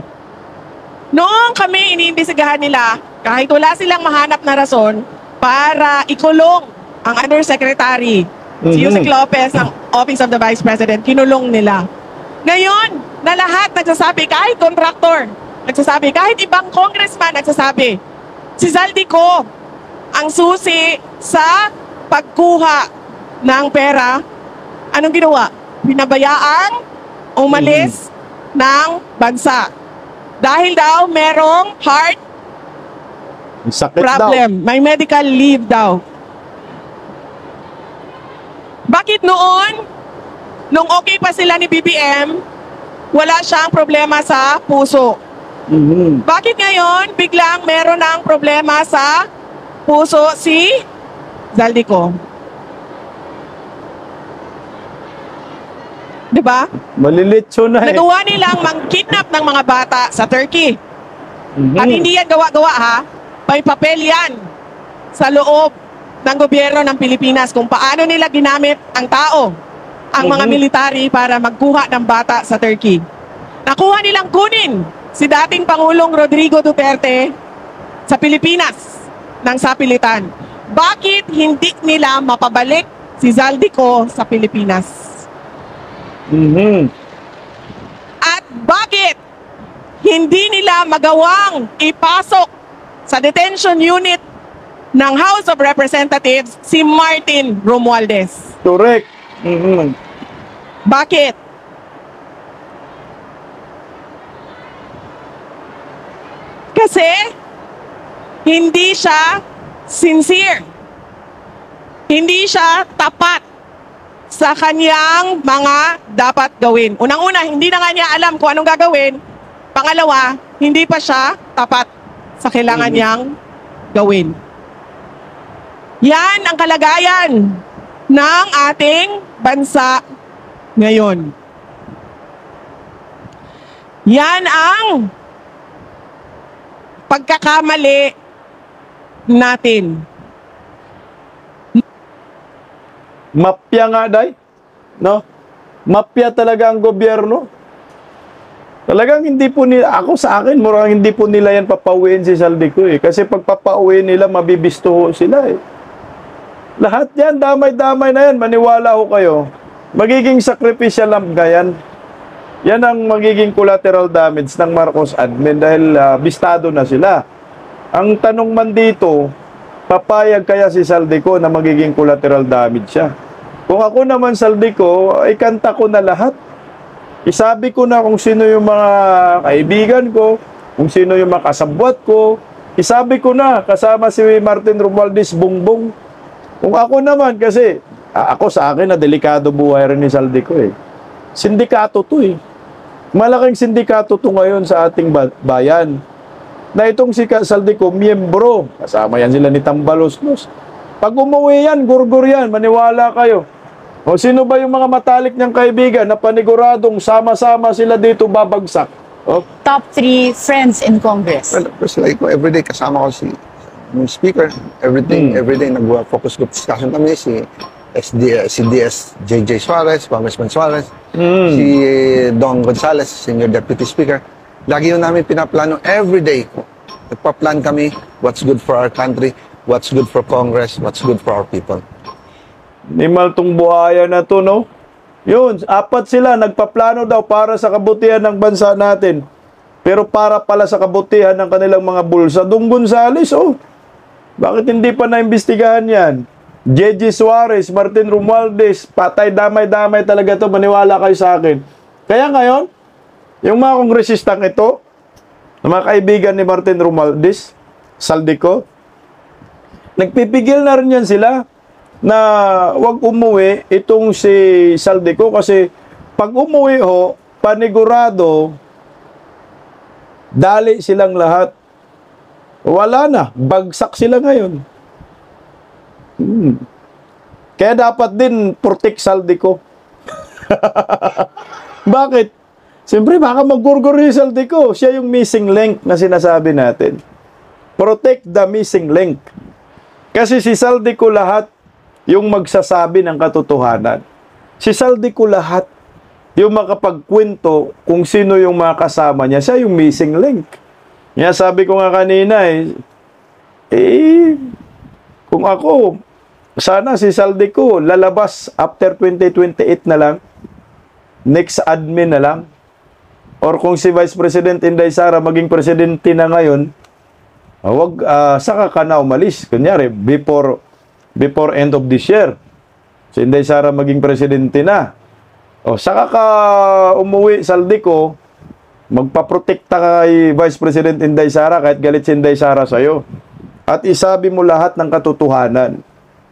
Noong kami iniimbestigahan nila, kahit wala silang mahanap na rason para ikulong ang Undersecretary, si Yusek Lopez, ng Office of the Vice President, kinulong nila. Ngayon, na lahat nagsasabi, kahit contractor, nagsasabi, kahit ibang congressman nagsasabi, si Zaldico ang susi sa pagkuha ng pera. Anong ginawa? Pinabayaan umalis ng bansa. Dahil daw merong heart sakit problem. Daw. May medical leave daw. Bakit noon, nung okay pa sila ni BBM, wala siyang problema sa puso? Bakit ngayon, biglang meron ng problema sa puso si Zaldico? Diba? Malilitso na eh. Nagawa nilang mang-kidnap ng mga bata sa Turkey. At hindi yan gawa-gawa, ha? May papel yan sa loob ng gobyerno ng Pilipinas kung paano nila ginamit ang tao, ang mga military para magkuha ng bata sa Turkey. Nakuha nilang kunin si dating Pangulong Rodrigo Duterte sa Pilipinas ng sapilitan. Bakit hindi nila mapabalik si Zaldico sa Pilipinas? At bakit hindi nila magawang ipasok sa detention unit ng House of Representatives si Martin Romualdez? Correct. Bakit? Kasi hindi siya sincere. Hindi siya tapat sa kanyang mga dapat gawin. Unang-una, hindi na nga niya alam kung anong gagawin. Pangalawa, hindi pa siya tapat sa kailangan niyang gawin. Yan ang kalagayan ng ating bansa ngayon. Yan ang pagkakamali natin. Mapya nga, day. No? Mapya talaga ang gobyerno. Talagang hindi po nila, ako sa akin, murang hindi po nila yan papauwiin si Saldico eh. Kasi pag papauwiin nila, mabibisto ho sila eh. Lahat yan, damay-damay na yan, maniwala ho kayo. Magiging sacrificial lamb ka yan. Yan ang magiging collateral damage ng Marcos admin dahil bistado na sila. Ang tanong man dito, papayag kaya si Saldico na magiging collateral damage siya? Kung ako naman Saldico, ay kanta ko na lahat. Isabi ko na kung sino yung mga kaibigan ko, kung sino yung mga kasabwat ko. Isabi ko na, kasama si Martin Romualdez Bongbong. Kung ako naman, kasi ako sa akin na delikado buhay rin ni Saldico eh. Sindikato to eh. Malaking sindikato to ngayon sa ating bayan. Na itong si Saldico, miyembro. Kasama yan sila ni Tambaloslos. Pag umuwi yan, gurgur yan, maniwala kayo. O sino ba yung mga matalik niyang kaibigan na paniguradong sama-sama sila dito babagsak? O? Top 3 friends in Congress. Well, personally ko, everyday kasama ko si speaker. Every day nag-focus group discussion kami. Si DS JJ Suarez, Congressman Suarez, si Don Gonzales, Senior Deputy Speaker. Lagi yun namin pinaplano everyday. Nagpa-plan kami what's good for our country, what's good for Congress, what's good for our people. Nimal tong buhaya na to, no? Yun, 4 sila, nagpaplano daw para sa kabutihan ng bansa natin. Pero para pala sa kabutihan ng kanilang mga bulsa. Dong Gonzales, oh. Bakit hindi pa naimbestigahan yan? JJ Suarez, Martin Romualdez, patay, damay-damay talaga to, maniwala kayo sa akin. Kaya ngayon, yung mga kongresistang ito, mga kaibigan ni Martin Romualdez, Saldico, nagpipigil na rin yan sila na wag umuwi itong si Saldico kasi pag umuwi ho, panigurado, dali silang lahat. Wala na, bagsak sila ngayon. Kaya dapat din protect Saldico. Bakit? Siyempre baka mag-gurgur si Saldico. Siya yung missing link na sinasabi natin. Protect the missing link. Kasi si Saldico lahat yung magsasabi ng katotohanan. Si Saldico lahat yung makapagkwento kung sino yung mga kasama niya. Siya yung missing link. Kaya sabi ko nga kanina kung ako, sana si Saldico lalabas after 2028 na lang, next admin na lang, or kung si Vice President Inday Sara maging presidente na ngayon, saka ka na umalis. Kunyari, before end of this year, si Inday Sara maging presidente na. O, saka ka umuwi, Saldico, magpaprotekta kay Vice President Inday Sara kahit galit si Inday Sara sa'yo. At isabi mo lahat ng katotohanan.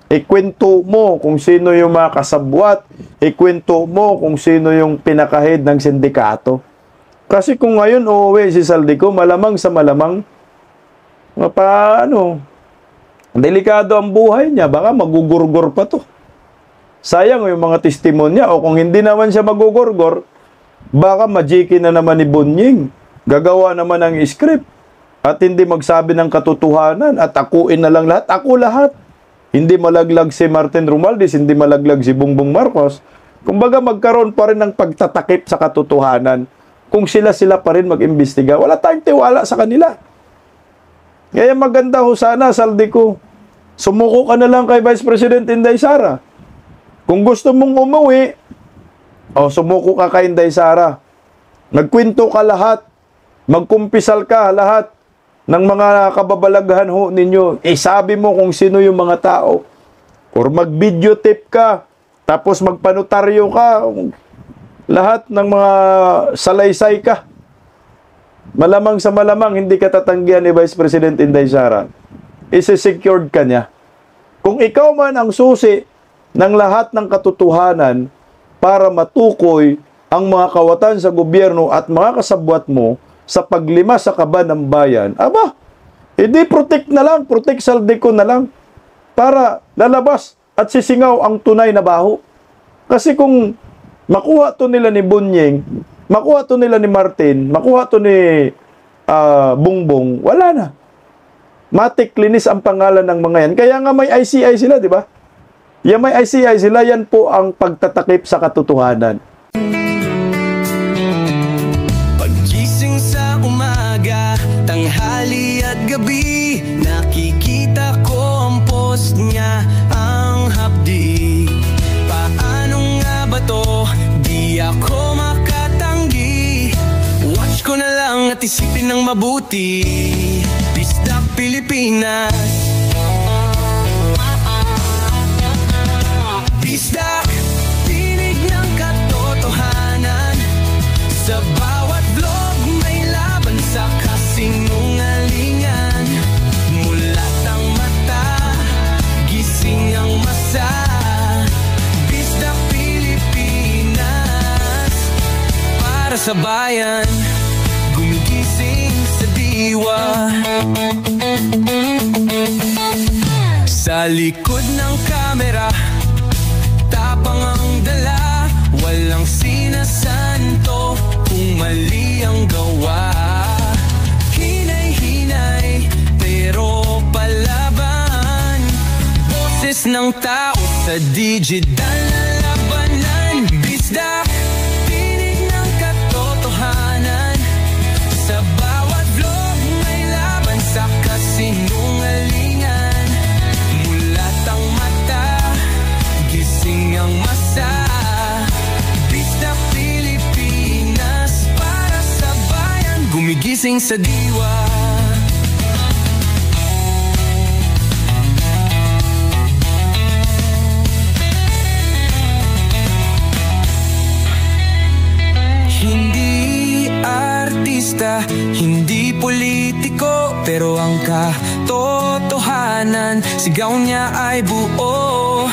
Ikwento mo kung sino yung mga kasabwat. Ikwento mo kung sino yung pinakahid ng sindikato. Kasi kung ngayon uuwi si Saldico, malamang sa malamang, delikado ang buhay niya. Baka magugurgor pa to. Sayang yung mga testimonya. O kung hindi naman siya magugurgor, baka majiki na naman ni Bunying. Gagawa naman ng script. At hindi magsabi ng katotohanan. At akuin na lang lahat. Ako lahat. Hindi malaglag si Martin Romualdez. Hindi malaglag si Bongbong Marcos. Kumbaga magkaroon pa rin ng pagtatakip sa katotohanan. Kung sila pa rin mag-imbestiga. Wala tayong tiwala sa kanila. Kaya maganda ho sana, Saldico. Sumuko ka na lang kay Vice President Inday Sara. Kung gusto mong umuwi, sumuko ka kay Inday Sara. Nagkwento ka lahat. Magkumpisal ka lahat ng mga kababalaghan ho ninyo. Sabi mo kung sino yung mga tao. Or mag-videotape ka. Tapos magpanotaryo ka. Lahat ng mga salaysay ka. Malamang sa malamang, hindi ka tatanggihan ni Vice President Inday Sara. Isi-secured ka niya. Kung ikaw man ang susi ng lahat ng katotohanan para matukoy ang mga kawatan sa gobyerno at mga kasabwat mo sa paglima sa kaba ng bayan, hindi protect na lang, protect Saldico na lang para lalabas at sisingaw ang tunay na baho. Kasi kung makuha to nila ni Bunying, Makuha to nila ni Martin, makuha to ni Bongbong, wala na. Matik linis ang pangalan ng mga yan. Kaya nga may ICI sila, di ba? Yan may ICI sila, yan po ang pagtatakip sa katotohanan. Paggising sa umaga, tanghali at gabi, nakikita ko ang post niya, ang hapdi. Paano nga ba to? Di ako makatanggi. Watch ko na lang at isipin ng mabuti. Bisdak Pilipinas. Bisdak, tinig ng katotohanan. Sa bawat vlog may laban sa kasinungalingan. Mulat ang mata, gising ang masa. Bisdak Pilipinas, para sa bayan, gumigising sa diwa. Sa likod ng kamera, tapang ang dala, walang sinasanto kung mali ang gawa. Hinay-hinay, pero palaban. Boses ng tao sa digital na labanan. Bisdak, tinig ng katotohanan. Sa bawat vlog may laban sa kasinungalingan. Mulat ang mata, gising ang masa. Bisdak Pilipinas, para sa bayan, gumigising sa diwa. Hindi artista, hindi politiko, pero ang katotohanan, sigaw niya ay buo.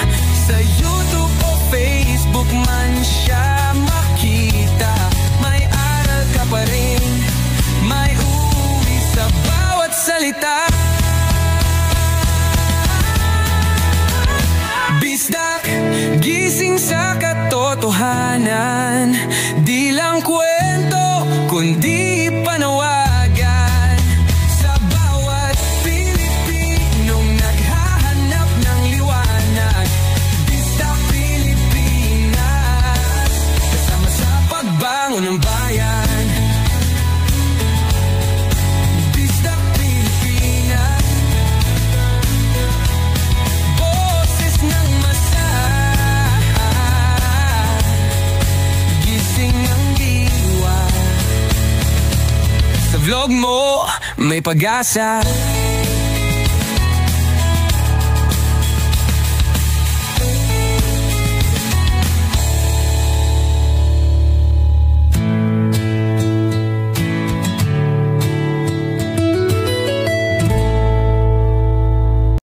Sa YouTube o Facebook man siya makita, may aral ka pa rin, may uwi sa bawat salita. Bisdak, gising sa katotohanan, di lang kwento, kundi panawagan. Sa bawat Pilipinong naghahanap ng liwanag. Bisdak Pilipinas, kasama sa pagbangon ng bayan. Bisdak Pilipinas, boses ng masa, gising ang diwa. Sa vlog mo, may pag-asa.